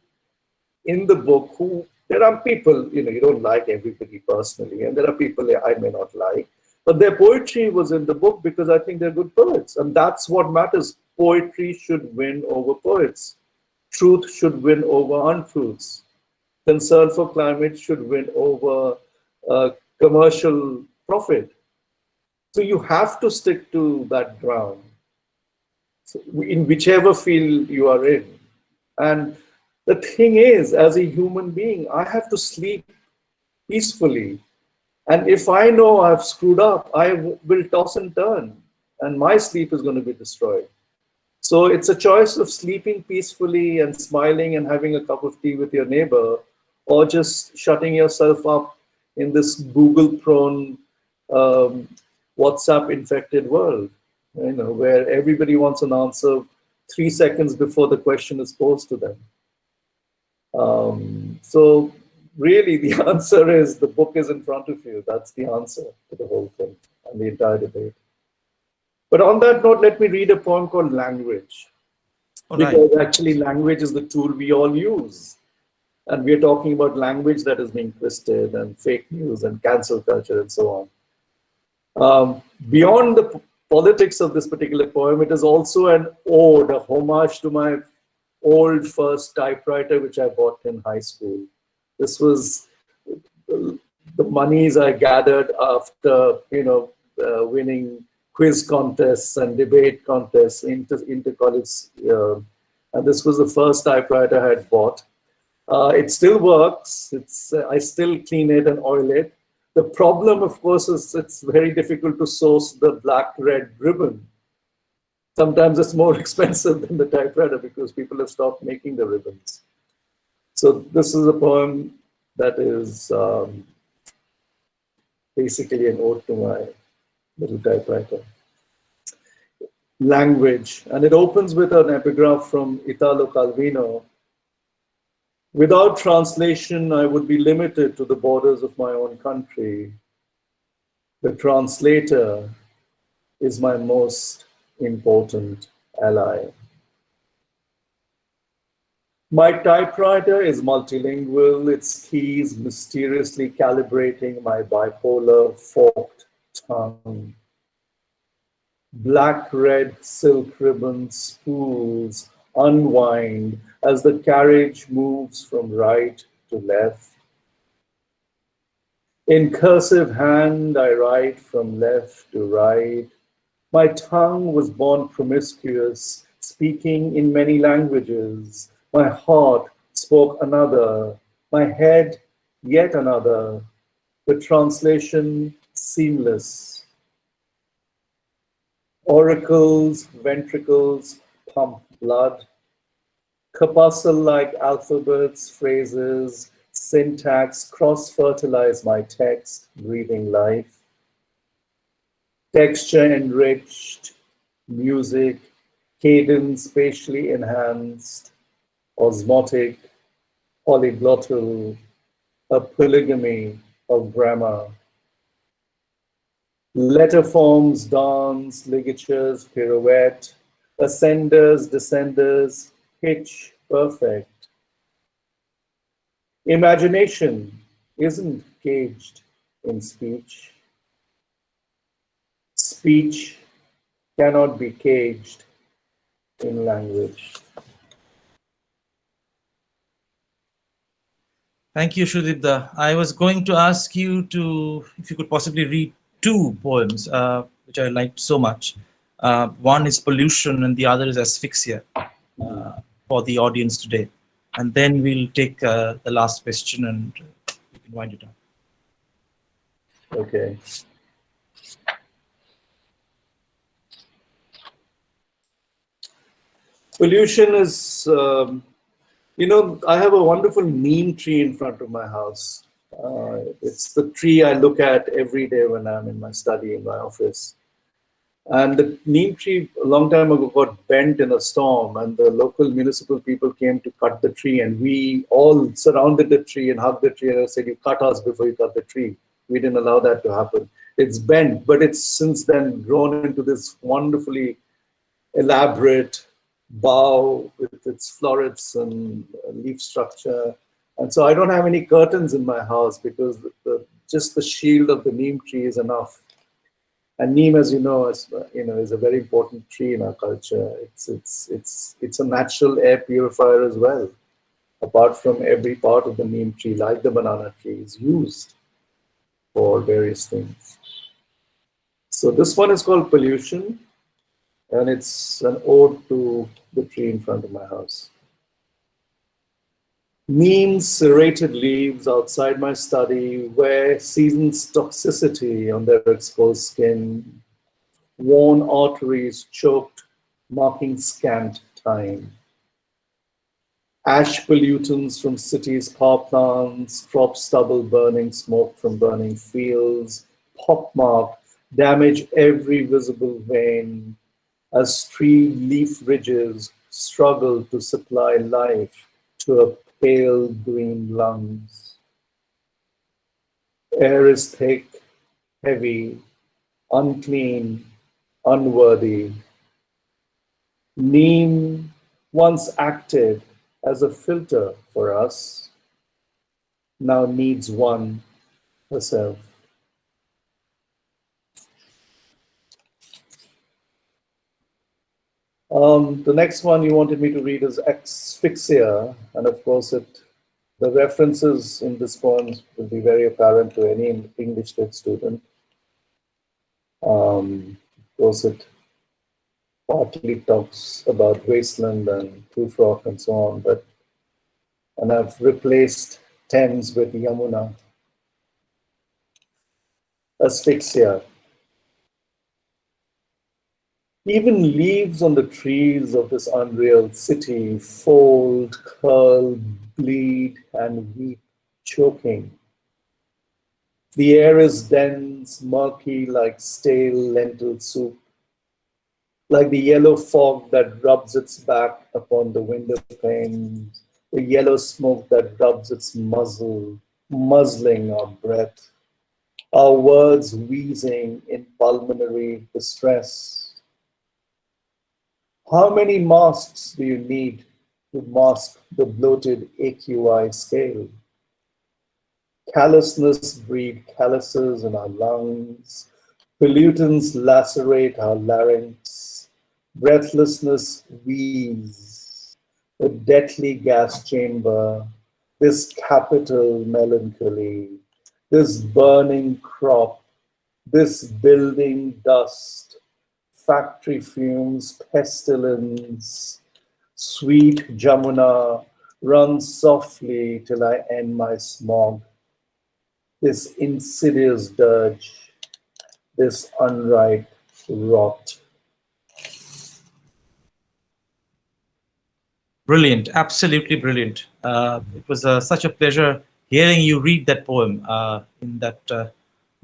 in the book, there are people, you don't like everybody personally, and there are people I may not like, but their poetry was in the book because I think they're good poets, and that's what matters. Poetry should win over poets. Truth should win over untruths. concern for climate should win over commercial profit. So you have to stick to that ground, so in whichever field you are in. And the thing is, as a human being, I have to sleep peacefully. And if I know I've screwed up, will toss and turn, and my sleep is going to be destroyed. So it's a choice of sleeping peacefully and smiling and having a cup of tea with your neighbor, or just shutting yourself up in this Google-prone, WhatsApp-infected world, where everybody wants an answer 3 seconds before the question is posed to them. So really, the answer is the book is in front of you. That's the answer to the whole thing and the entire debate. But on that note, let me read a poem called Language. All Because right. actually language is the tool we all use. And we're talking about language that is being twisted and fake news and cancel culture and so on. Beyond the politics of this particular poem, it is also an ode, a homage to my old first typewriter, which I bought in high school. This was the monies I gathered after, winning quiz contests and debate contests into college. And this was the first typewriter I had bought. It still works. I still clean it and oil it. The problem, of course, is it's very difficult to source the black-red ribbon. Sometimes it's more expensive than the typewriter because people have stopped making the ribbons. So this is a poem that is basically an ode to my little typewriter. Language, and it opens with an epigraph from Italo Calvino. Without translation, I would be limited to the borders of my own country. The translator is my most important ally. My typewriter is multilingual, its keys mysteriously calibrating my bipolar forked tongue. Black-red silk ribbon spools unwind as the carriage moves from right to left. In cursive hand, I write from left to right. My tongue was born promiscuous, speaking in many languages. My heart spoke another, my head yet another, the translation seamless. Auricles, ventricles pump blood. Corpuscle-like alphabets, phrases, syntax cross-fertilize my text, breathing life. Texture-enriched, music, cadence spatially enhanced, osmotic, polyglottal, a polygamy of grammar. Letter forms dance, ligatures pirouette, ascenders, descenders, pitch perfect. Imagination isn't caged in speech. Speech cannot be caged in language. Thank you, Shudipta. I was going to ask you if you could possibly read two poems, which I liked so much. One is Pollution and the other is Asphyxia, for the audience today. And then we'll take the last question and you can wind it up. Okay. Pollution is, I have a wonderful neem tree in front of my house. It's the tree I look at every day when I'm in my study, in my office. And the neem tree a long time ago got bent in a storm, and the local municipal people came to cut the tree, and we all surrounded the tree and hugged the tree, and I said, "You cut us before you cut the tree." We didn't allow that to happen. It's bent, but it's since then grown into this wonderfully elaborate bough with its florets and leaf structure. And so I don't have any curtains in my house because just the shield of the neem tree is enough. And neem, as you know, is a very important tree in our culture. It's a natural air purifier as well. apart from every part of the neem tree, like the banana tree, is used for various things. So this one is called Pollution, and it's an ode to the tree in front of my house. Neem serrated leaves outside my study wear season's toxicity on their exposed skin, worn arteries choked, marking scant time. Ash pollutants from cities' power plants, crop stubble burning, smoke from burning fields, pockmark damage every visible vein as tree leaf ridges struggle to supply life to a pale green lungs. Air is thick, heavy, unclean, unworthy. Neem once acted as a filter for us, now needs one herself. The next one you wanted me to read is Asphyxia, and of course the references in this poem will be very apparent to any English lit student. Of course, it partly talks about wasteland and proof rock and so on, and I've replaced Thames with Yamuna. Asphyxia. Even leaves on the trees of this unreal city fold, curl, bleed, and weep, choking. The air is dense, murky, like stale lentil soup, like the yellow fog that rubs its back upon the window panes, the yellow smoke that rubs its muzzle, muzzling our breath, our words wheezing in pulmonary distress. How many masks do you need to mask the bloated AQI scale? Callousness breed calluses in our lungs. Pollutants lacerate our larynx. Breathlessness wheeze. The deathly gas chamber. This capital melancholy. This burning crop. This building dust. Factory fumes, pestilence, sweet Jamuna, run softly till I end my smog. This insidious dirge, this unripe rot. Brilliant, absolutely brilliant. It was such a pleasure hearing you read that poem in that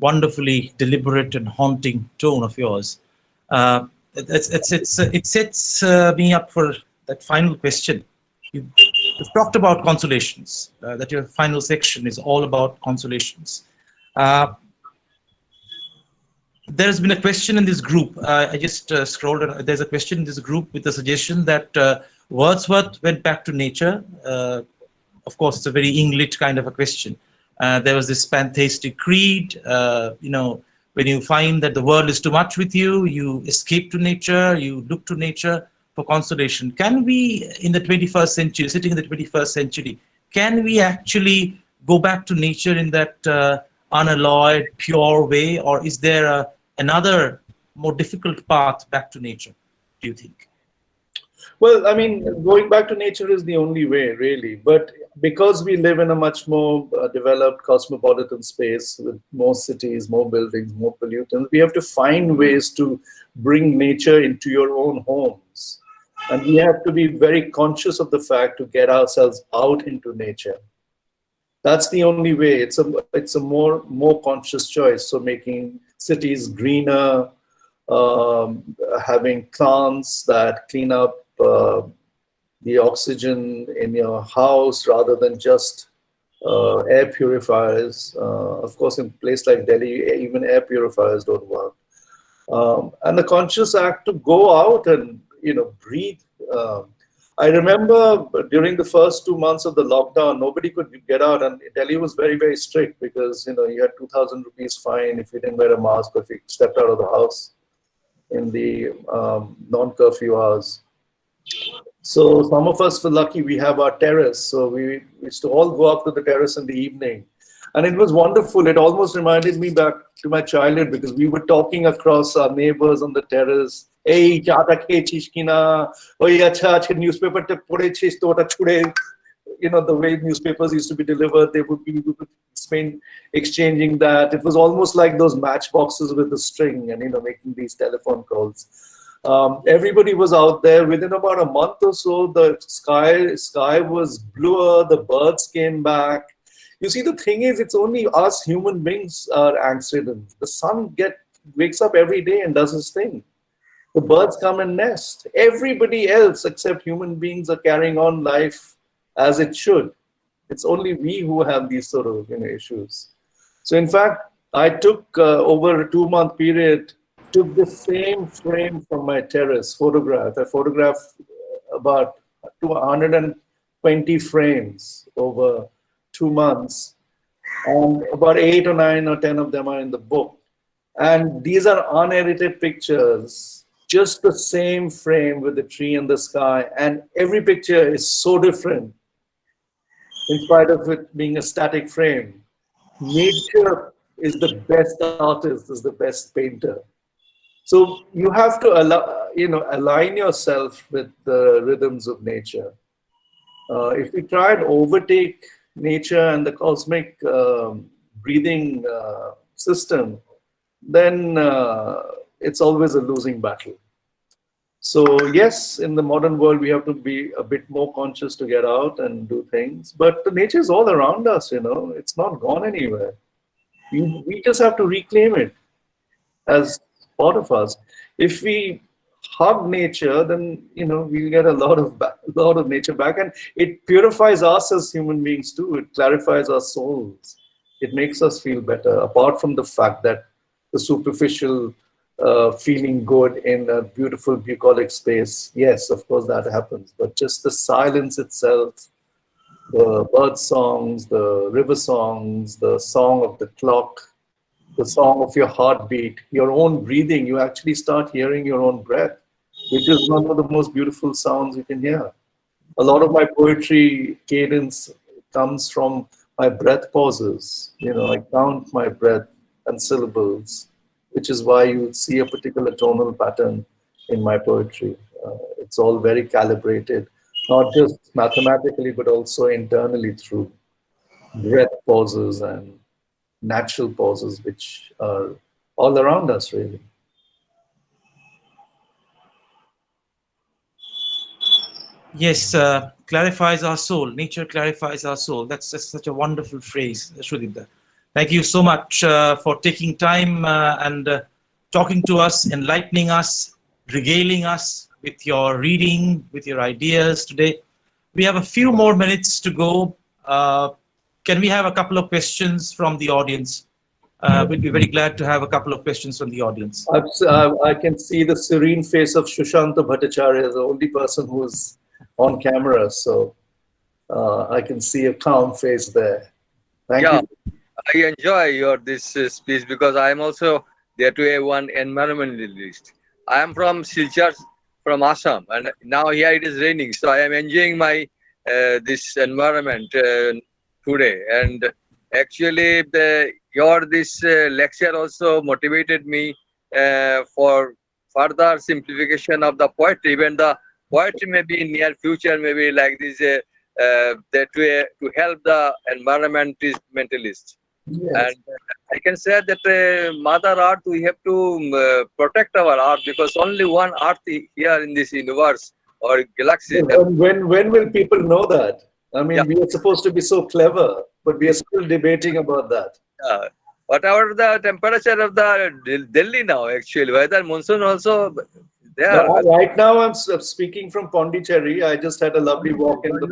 wonderfully deliberate and haunting tone of yours. It sets me up for that final question. You've talked about consolations, that your final section is all about consolations. There's been a question in this group. I just scrolled, and there's a question in this group with the suggestion that Wordsworth went back to nature. Of course, it's a very English kind of a question. There was this pantheistic creed, when you find that the world is too much with you, you escape to nature, you look to nature for consolation. Can we, in the 21st century, sitting in the 21st century, can we actually go back to nature in that unalloyed, pure way, or is there another more difficult path back to nature, do you think? Well, I mean, going back to nature is the only way, really. But because we live in a much more developed cosmopolitan space with more cities, more buildings, more pollutants, we have to find ways to bring nature into your own homes. And we have to be very conscious of the fact to get ourselves out into nature. That's the only way. It's a more conscious choice. So making cities greener, having plants that clean up the oxygen in your house rather than just air purifiers. Of course, in a place like Delhi, even air purifiers don't work. And the conscious act to go out and breathe. I remember during the first 2 months of the lockdown, nobody could get out, and Delhi was very, very strict because you had 2,000 rupees fine if you didn't wear a mask or if you stepped out of the house in the non-curfew hours. So some of us were lucky, we have our terrace. So we used to all go up to the terrace in the evening. And it was wonderful. It almost reminded me back to my childhood because we were talking across our neighbors on the terrace. Hey, chata খেয়েছিস কিনা? ওই আচ্ছা আজকে নিউজপেপারটা পড়েছিস তো ওটা ছুড়ে, the way newspapers used to be delivered, they would be spend exchanging that. It was almost like those matchboxes with the string and, making these telephone calls. Everybody was out there. Within about a month or so, the sky was bluer, the birds came back. You see, the thing is, it's only us human beings are accidents. The sun wakes up every day and does his thing. The birds come and nest. Everybody else except human beings are carrying on life as it should. It's only we who have these sort of issues. So in fact, I took over a 2-month period, took the same frame from my terrace photograph. I photographed about 220 frames over 2 months, and about 8 or 9 or 10 of them are in the book. And these are unedited pictures, just the same frame with the tree and the sky, and every picture is so different in spite of it being a static frame. Nature is the best artist, is the best painter. So you have to align yourself with the rhythms of nature. If we try and overtake nature and the cosmic breathing system, then it's always a losing battle. So yes, in the modern world, we have to be a bit more conscious to get out and do things. But the nature is all around us, it's not gone anywhere. We just have to reclaim it as part of us. If we hug nature, then we'll get a lot of nature back, and it purifies us as human beings too. It clarifies our souls. It makes us feel better. Apart from the fact that the superficial feeling good in a beautiful bucolic space, yes, of course that happens. But just the silence itself, the bird songs, the river songs, the song of the clock, the song of your heartbeat, your own breathing, you actually start hearing your own breath, which is one of the most beautiful sounds you can hear. A lot of my poetry cadence comes from my breath pauses. I count my breath and syllables, which is why you see a particular tonal pattern in my poetry. It's all very calibrated, not just mathematically, but also internally through breath pauses and natural pauses, which are all around us, really. Yes, clarifies our soul. Nature clarifies our soul. That's such a wonderful phrase, Shrudipta. Thank you so much for taking time and talking to us, enlightening us, regaling us with your reading, with your ideas today. We have a few more minutes to go. Can we have a couple of questions from the audience? We'd be very glad to have a couple of questions from the audience. I can see the serene face of Shushanta Bhattacharya, the only person who's on camera. So I can see a calm face there. Thank you. I enjoy this speech because I am also there to one environmentalist. I am from Silchar, from Assam, and now here it is raining, so I am enjoying my this environment today. And actually, this lecture also motivated me for further simplification of the poetry. Even the poetry maybe in near future, maybe like this, that way to help the environmentalists. Yes. And I can say that Mother Earth, we have to protect our Earth, because only one Earth here in this universe or galaxy. When will people know that? I mean, we are supposed to be so clever, but we are still debating about that. Whatever the temperature of the Delhi now, actually, weather monsoon also there. Right now, I'm speaking from Pondicherry. I just had a lovely walk in the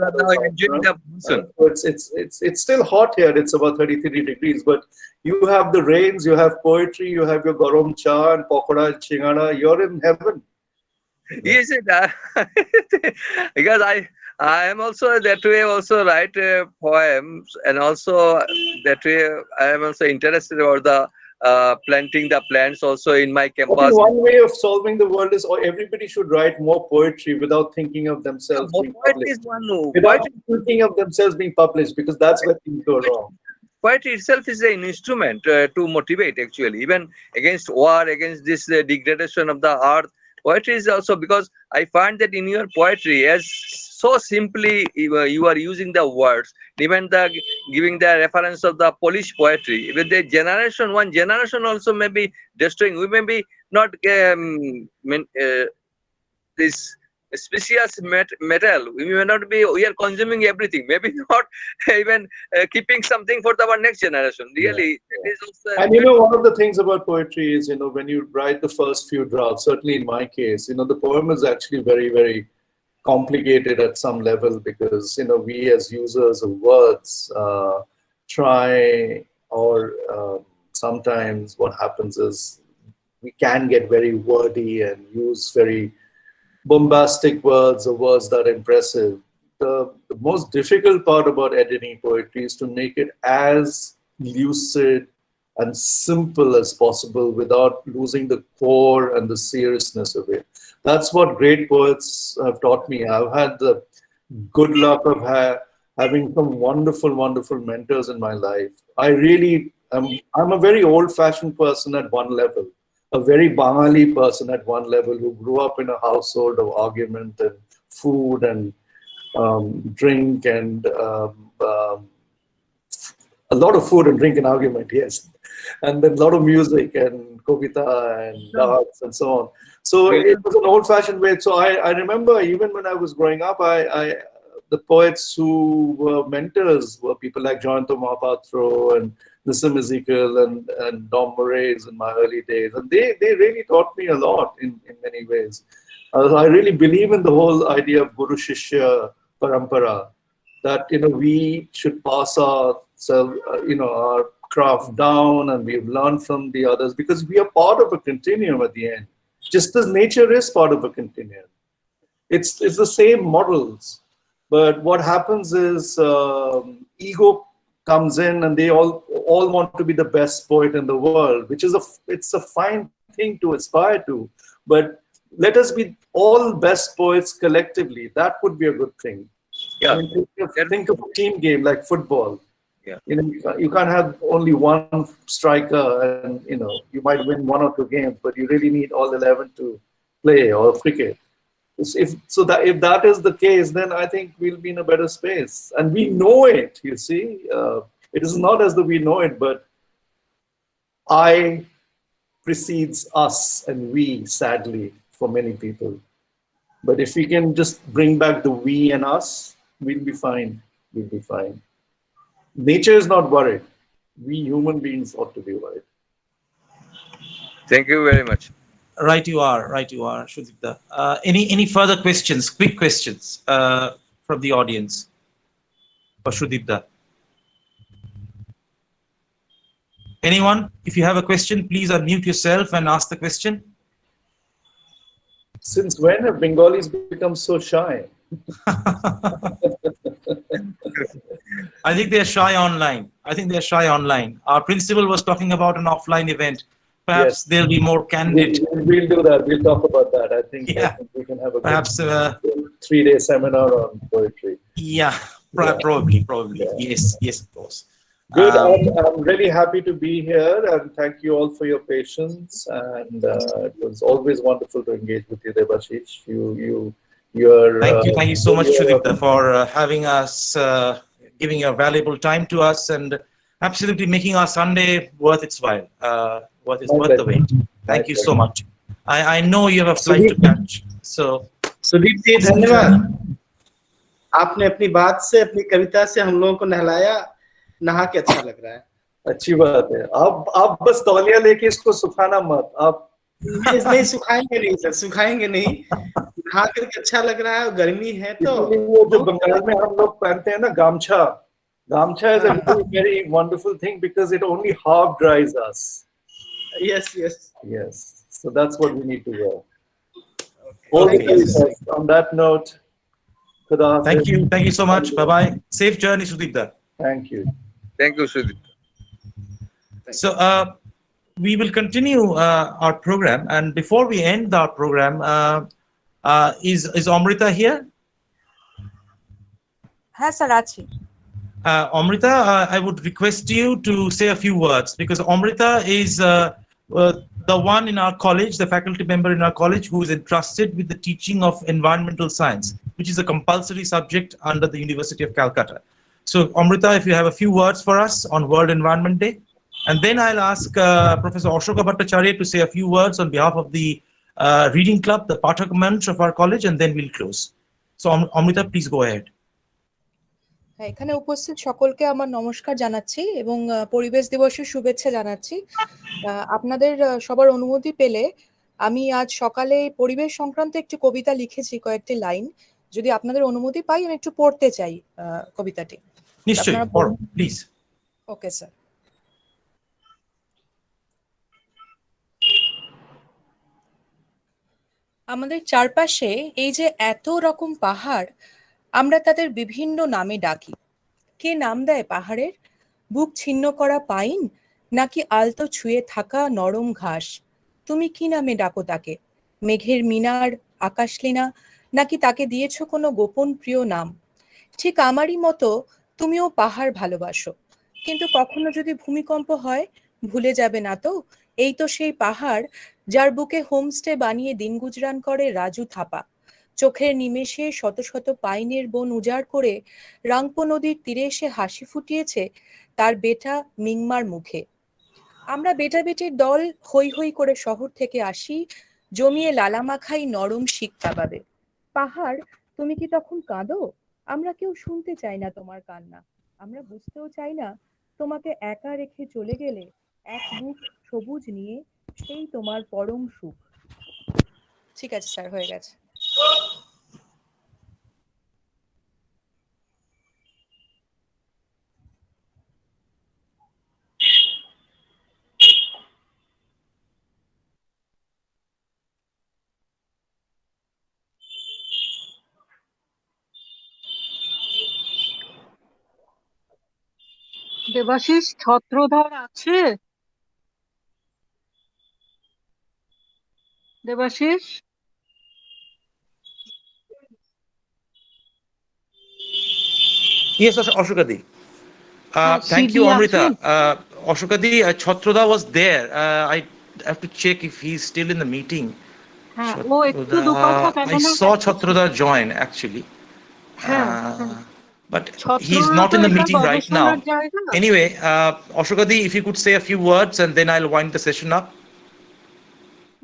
monsoon. It's still hot here. It's about 33 degrees, but you have the rains, you have poetry, you have your garam cha and pakoda and chingara. You're in heaven. Yes, because I am also that way also write poems, and also that way I am also interested about the planting the plants also in my I think campus. one way of solving the world is everybody should write more poetry without thinking of themselves being Poetry published. is one. Without Poetry, thinking of themselves being published, because that's where things go wrong. poetry itself is an instrument to motivate, actually, even against war, against this degradation of the earth. Poetry is also, because I find that in your poetry, as so simply you are using the words, even the giving the reference of the Polish poetry, with the generation, one generation also may be destroying. We may be not this species metal. We may not be. We are consuming everything. Maybe not even keeping something for our next generation. Really, it is also. And you know, one of the things about poetry is, you know, when you write the first few drafts, certainly in my case, you know, the poem is actually very, very complicated at some level, because, you know, we as users of words try, or sometimes what happens is we can get very wordy and use very bombastic words or words that are impressive. The most difficult part about editing poetry is to make it as lucid and simple as possible without losing the core and the seriousness of it. That's what great poets have taught me. I've had the good luck of having some wonderful, wonderful mentors in my life. I'm a very old-fashioned person at one level, a very Bangali person at one level, who grew up in a household of argument and food and drink and a lot of food and drink and argument, yes. And then a lot of music and kobita and dance and so on. So it was an old-fashioned way. So I remember, even when I was growing up, the poets who were mentors were people like Joyanto Mahapatro and Nissim Ezekiel and Dom Moraes in my early days. And they really taught me a lot in many ways. I really believe in the whole idea of Guru Shishya Parampara, that, you know, we should pass ourselves, our craft down, and we've learned from the others, because we are part of a continuum at the end, just as nature is part of a continuum. It's the same models, but what happens is ego comes in, and they all want to be the best poet in the world, which is it's a fine thing to aspire to, but let us be all best poets collectively. That would be a good thing. Yeah. I mean, think of a team game like football. Yeah. You know, you can't have only one striker, and, you know, you might win 1 or 2 games, but you really need all 11 to play, or cricket. If that is the case, then I think we'll be in a better space, and we know it. You see, it is not as though we know it, but I precedes us and we, sadly, for many people. But if we can just bring back the we and us, we'll be fine. We'll be fine. Nature is not worried. We human beings ought to be worried. Thank you very much. Right, you are, Shudipta. Any further questions? Quick questions from the audience for Shudipta. Anyone? If you have a question, please unmute yourself and ask the question. Since when have Bengalis become so shy? I think they're shy online. Our principal was talking about an offline event. Perhaps Yes. they'll be more candid. We'll do that. We'll talk about that. I think we can have a Perhaps, 3-day seminar on poetry. probably. Yeah. Yes, of course. Good. I'm really happy to be here, and thank you all for your patience. And it was always wonderful to engage with you, Debashish. Thank you so much, Shudipta, for having us, giving your valuable time to us, and absolutely making our Sunday worth its while, worth the wait. Thank you so much. I know you have a flight to catch, so. Sudeep जी धन्यवाद, आपने अपनी बात से, अपनी कविता से हम लोगों को नहलाया, नहा के अच्छा लग रहा है। अच्छी बात है। आप बस तौलिया लेके इसको सुखाना मत, आप नहीं सुखाएंगे नहीं सर, सुखाएंगे नहीं, नहा करके अच्छा लग रहा है, गर्मी है तो। वो जो बंगाल में हम लोग पहनते हैं ना गामछा is a very, very wonderful thing, because it only half dries us. Yes. So that's what we need to wear. Okay. On that note, thank you so much. Bye. Safe journey, Shudipta. Thank you. Thank you, Sudip. So we will continue our program, and before we end our program, is Amrita here? হ্যাঁ sir আছি। Amrita, I would request you to say a few words, because Amrita is the one in our college, the faculty member in our college, who is entrusted with the teaching of environmental science, which is a compulsory subject under the University of Calcutta. So Amrita, if you have a few words for us on World Environment Day, and then I'll ask Professor Ashoka Bhattacharya to say a few words on behalf of the reading club, the Pathak Manch of our college, and then we'll close. So Amrita, please go ahead. হ্যাঁ, এখানে উপস্থিত সকলকে আমার নমস্কার জানাচ্ছি এবং পরিবেশ দিবসের শুভেচ্ছা জানাচ্ছি। আপনাদের সবার অনুমতি পেলে আমি আজ সকালে পরিবেশ সংক্রান্ত একটি কবিতা লিখেছি, কয়েকটি লাইন। যদি আপনাদের অনুমতি পাই আমি একটু পড়তে চাই কবিতাটি। নিশ্চয়ই, পড়ো প্লিজ। Okay sir. আমাদের চারপাশে এই যে এত রকম পাহাড়, আমরা তাদের বিভিন্ন নামে ডাকি। কে নাম দেয় পাহাড়ের? বুক ছিন্ন করা পাইন, নাকি আলতো ছুঁয়ে থাকা নরম ঘাস? তুমি কি নামে ডাকো তাকে? মেঘের মিনার, আকাশলীনা, নাকি তাকে দিয়েছ কোনো গোপন প্রিয় নাম? ঠিক আমারই মতো তুমিও পাহাড় ভালোবাসো, কিন্তু কখনো যদি ভূমিকম্প হয় ভুলে যাবে না তো, এই তো সেই পাহাড় যার বুকে হোমস্টে বানিয়ে দিন গুজরান করে রাজু থাপা। চোখের নিমেষে শত শত পাইনের বন উজাড় করে রাংপো নদীর তীরে এসে হাসি ফুটিয়েছে তার বেটা মিংমার মুখে। আমরা বেটা বেটির দল হৈ হৈ করে শহর থেকে আসি, জমিয়ে লালামা খাই নরম শিক কাবাবে। পাহাড়, তুমি কি তখন কাঁদো? আমরা কেউ শুনতে চাই না তোমার কান্না, আমরা বুঝতেও চাই না তোমাকে একা রেখে চলে গেলে এক বুক সবুজ নিয়ে সেই তোমার পরম সুখ। ঠিক আছে স্যার, হয়ে গেছে। দেবাশিস, ছত্রধর আছে? Debashis? Yes, Ashokadi. Thank you, Amrita. Ashokadi, Chhatroda was there. I have to check if he's still in the meeting. I saw Chhatroda join actually. But he's not in the meeting right now. Anyway, Ashokadi, if you could say a few words and then I'll wind the session up.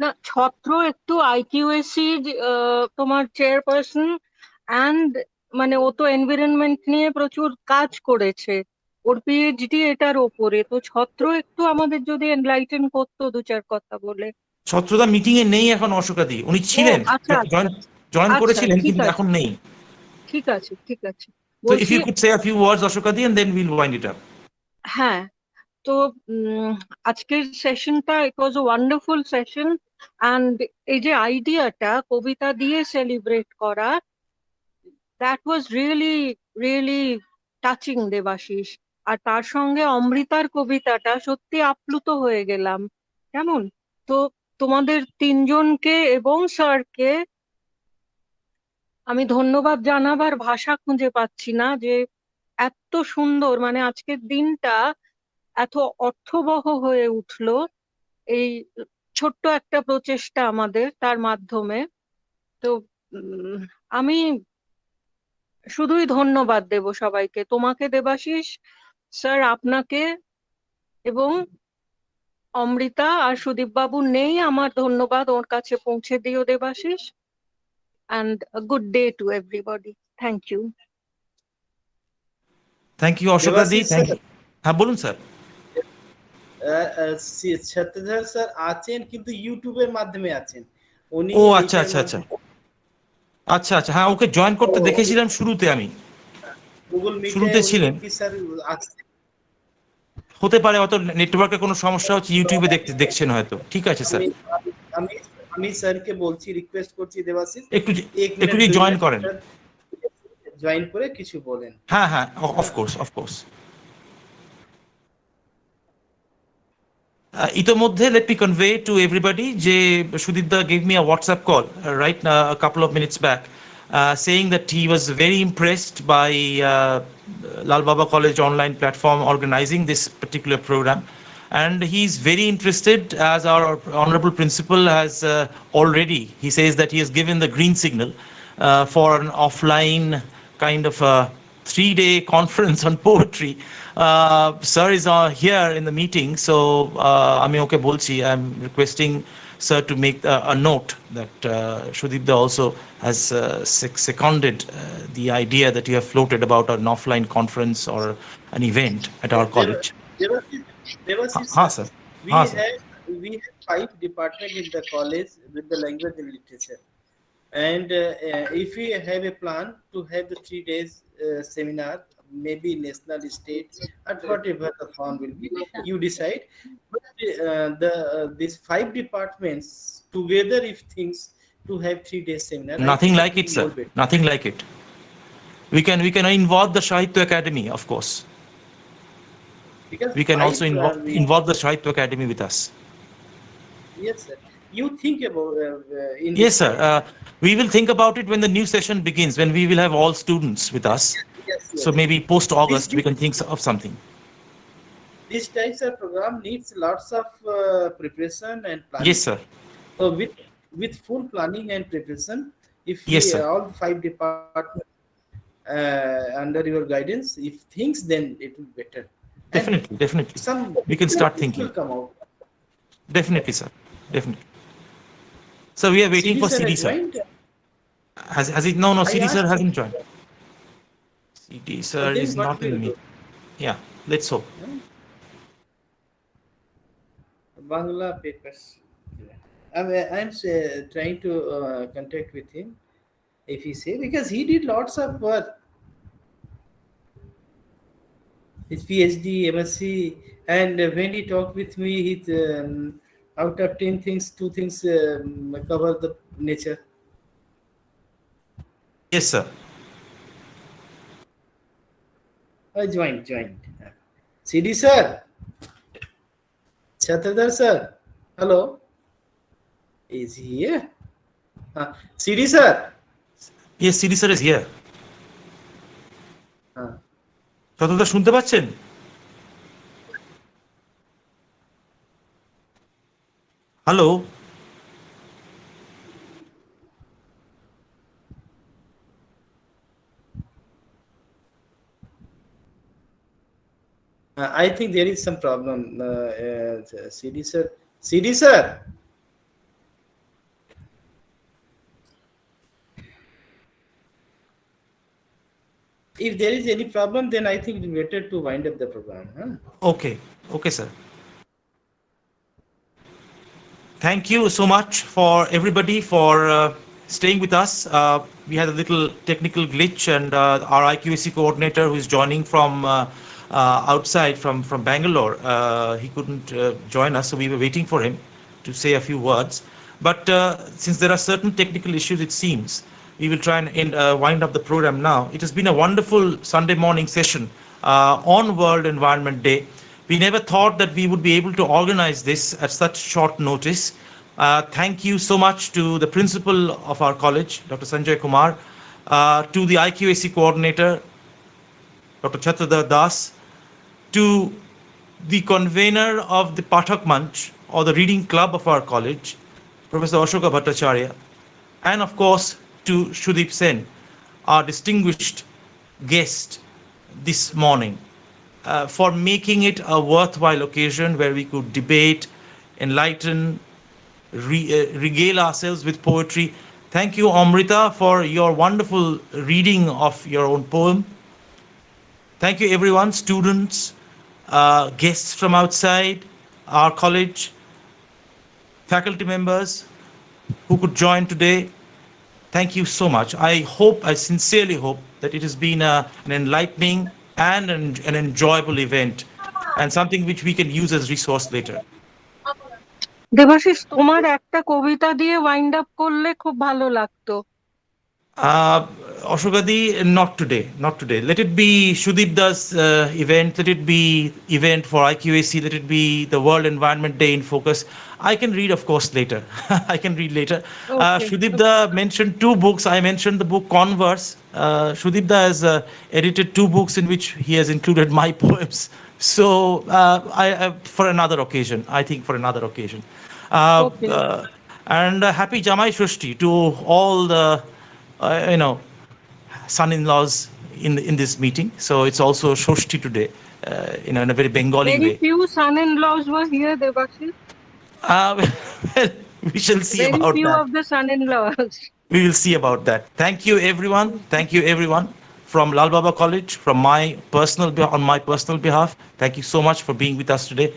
না, ছত্র একটু IQAC তোমার chairperson, and মানে ও তো environment নিয়ে প্রচুর কাজ করেছে, ওর পিএইচডি এটার ওপরে। তো ছত্র একটু আমাদের যদি এনলাইটেন করতো দু চার কথা বলে। ছত্রদা মিটিং এ নেই এখন অশোকাদি, উনি ছিলেন, জয়েন করেছিলেন কিন্তু এখন নেই। ঠিক আছে, ঠিক আছে। So if you could say a few words Ashokadi and then we'll wind it up. হ্যাঁ, তো আজকের সেশনটা it was a wonderful session, and এই যে আইডিয়াটা কবিতা দিয়ে সেলিব্রেট করা, that was really really touching Debashis. আর তার সঙ্গে অমৃতার কবিতাটা সত্যি আপ্লুত হয়ে গেলাম। কেমন? তো তোমাদের তিনজনকে এবং স্যারকে আমি ধন্যবাদ জানাবার ভাষা খুঁজে পাচ্ছি না, যে এত সুন্দর, মানে আজকের দিনটা এত অর্থবহ হয়ে উঠলো এই ছোট্ট একটা প্রচেষ্টা আমাদের তার মাধ্যমে। তো আমি শুধুই ধন্যবাদ দেব সবাইকে, তোমাকে দেবাশিস, স্যার আপনাকে, এবং অমৃতা আর সুদীপ বাবু নেই, আমার ধন্যবাদ ওর কাছে পৌঁছে দিও Debashis. and a good day to everybody. Thank you. Thank you Ashokadi. Thank you. হ্যাঁ বলুন স্যার। ছত্রধর স্যার আছেন কিন্তু ইউটিউবের মাধ্যমে আছেন উনি। ও আচ্ছা আচ্ছা আচ্ছা আচ্ছা আচ্ছা, হ্যাঁ ওকে জয়েন করতে দেখেছিলাম শুরুতে, আমি গুগল মিটে শুরুতে ছিলেন। স্যার আছে, হতে পারে অত নেটওয়ার্কের কোনো সমস্যা হচ্ছে, ইউটিউবে দেখছেন হয়তো। ঠিক আছে স্যার, আমি স্যারকে বলছি, রিকোয়েস্ট করছি দেবাশিস একটু জয়েন করেন, জয়েন করে কিছু বলেন। হ্যাঁ হ্যাঁ, অফ কোর্স অফ কোর্স। ইতোমধ্যে let me convey to everybody যে Sudipda gave me a WhatsApp call right a couple of minutes back saying that he was very impressed by Lalbaba College online platform organizing this particular program, and he's very interested, as our honorable principal has already, he says that he has given the green signal for an offline kind of a 3-day conference on poetry. Sir is here in the meeting, so আমি ওকে বলছি, I'm requesting sir to make a note that Shudipda also has seconded the idea that you have floated about an offline conference or an event at our college. Devasis, Sir. we have 5 departments in the college with the language and literature. And if we have a plan to have the 3 days seminar, maybe national, state, and whatever the form will be, you decide. But these 5 departments together, if things to have 3 days seminar, Nothing like it, sir. Nothing like it. We can involve the Sahitya Academy, of course. Because we can also involve the Sahitya Academy with us. Yes, sir. You think about yes, sir. We will think about it when the new session begins, when we will have all students with us. Yes. So maybe post-August we can think of something. This types of program needs lots of preparation and planning. Yes, sir. So with full planning and preparation, if yes, sir. all 5 departments under your guidance, if things, then it will be better. Definitely. We can start thinking. Will come out. Definitely, sir. Definitely. So we are waiting for CD sir. Has it? No, CD sir hasn't joined. CD sir is not in me. Yeah, let's hope. Bangla papers. I'm trying to contact with him, if he say, because he did lots of work. His PhD, MSc, and when he talked with me, he out of 10 things, 2 things cover the nature. Yes, sir. Joined. CD sir. Chatradhar sir. Hello. Is he here? CD sir. Yes, CD sir is here. Chatradhar শুনতে পাচ্ছেন? Hello. I think there is some problem. CD sir. CD sir. If there is any problem, then I think it is better to wind up the program. Okay, sir. Thank you so much for everybody for staying with us. We had a little technical glitch, and our IQAC coordinator, who is joining from outside from Bangalore, he couldn't join us, so we were waiting for him to say a few words. But since there are certain technical issues, it seems, we will try and wind up the program now. It has been a wonderful Sunday morning session on World Environment Day. We never thought that we would be able to organize this at such short notice. Thank you so much to the principal of our college, Dr. Sanjay Kumar, to the IQAC coordinator, Dr. Chatradhar Das, to the convener of the Pathak Manch, or the reading club of our college, Professor Ashoka Bhattacharya, and of course to Shudip Sen, our distinguished guest this morning, for making it a worthwhile occasion where we could debate, enlighten, regale ourselves with poetry. Thank you, Amrita, for your wonderful reading of your own poem. Thank you, everyone, students, guests from outside our college, faculty members who could join today. Thank you so much. I sincerely hope that it has been an enlightening and an enjoyable event, and something which we can use as resource later. Debashis, তোমার একটা কবিতা দিয়ে wind up করলে খুব ভালো লাগতো। Uh, Ashokadi, not today, not today. Let it be Shudipda's event. Let it be event for IQAC. Let it be the World Environment Day in focus. I can read, of course, later. I can read later. Okay, okay. Shudipda mentioned two books. I mentioned the book Converse. Shudipda has edited two books in which he has included my poems. So for another occasion, I think for another occasion. Uh, Okay. uh, and happy Jamai Shushti to all the you know, son-in-laws in this meeting. So it's also Shoshti today, in a very Bengali Very way. few son-in-laws were here, Devashis. Uh, well, we shall see Very about few that. of the son-in-laws. We will see about that. Thank you, everyone. Thank you, everyone. From Lalbaba College, from my personal on my personal behalf, thank you so much for being with us today.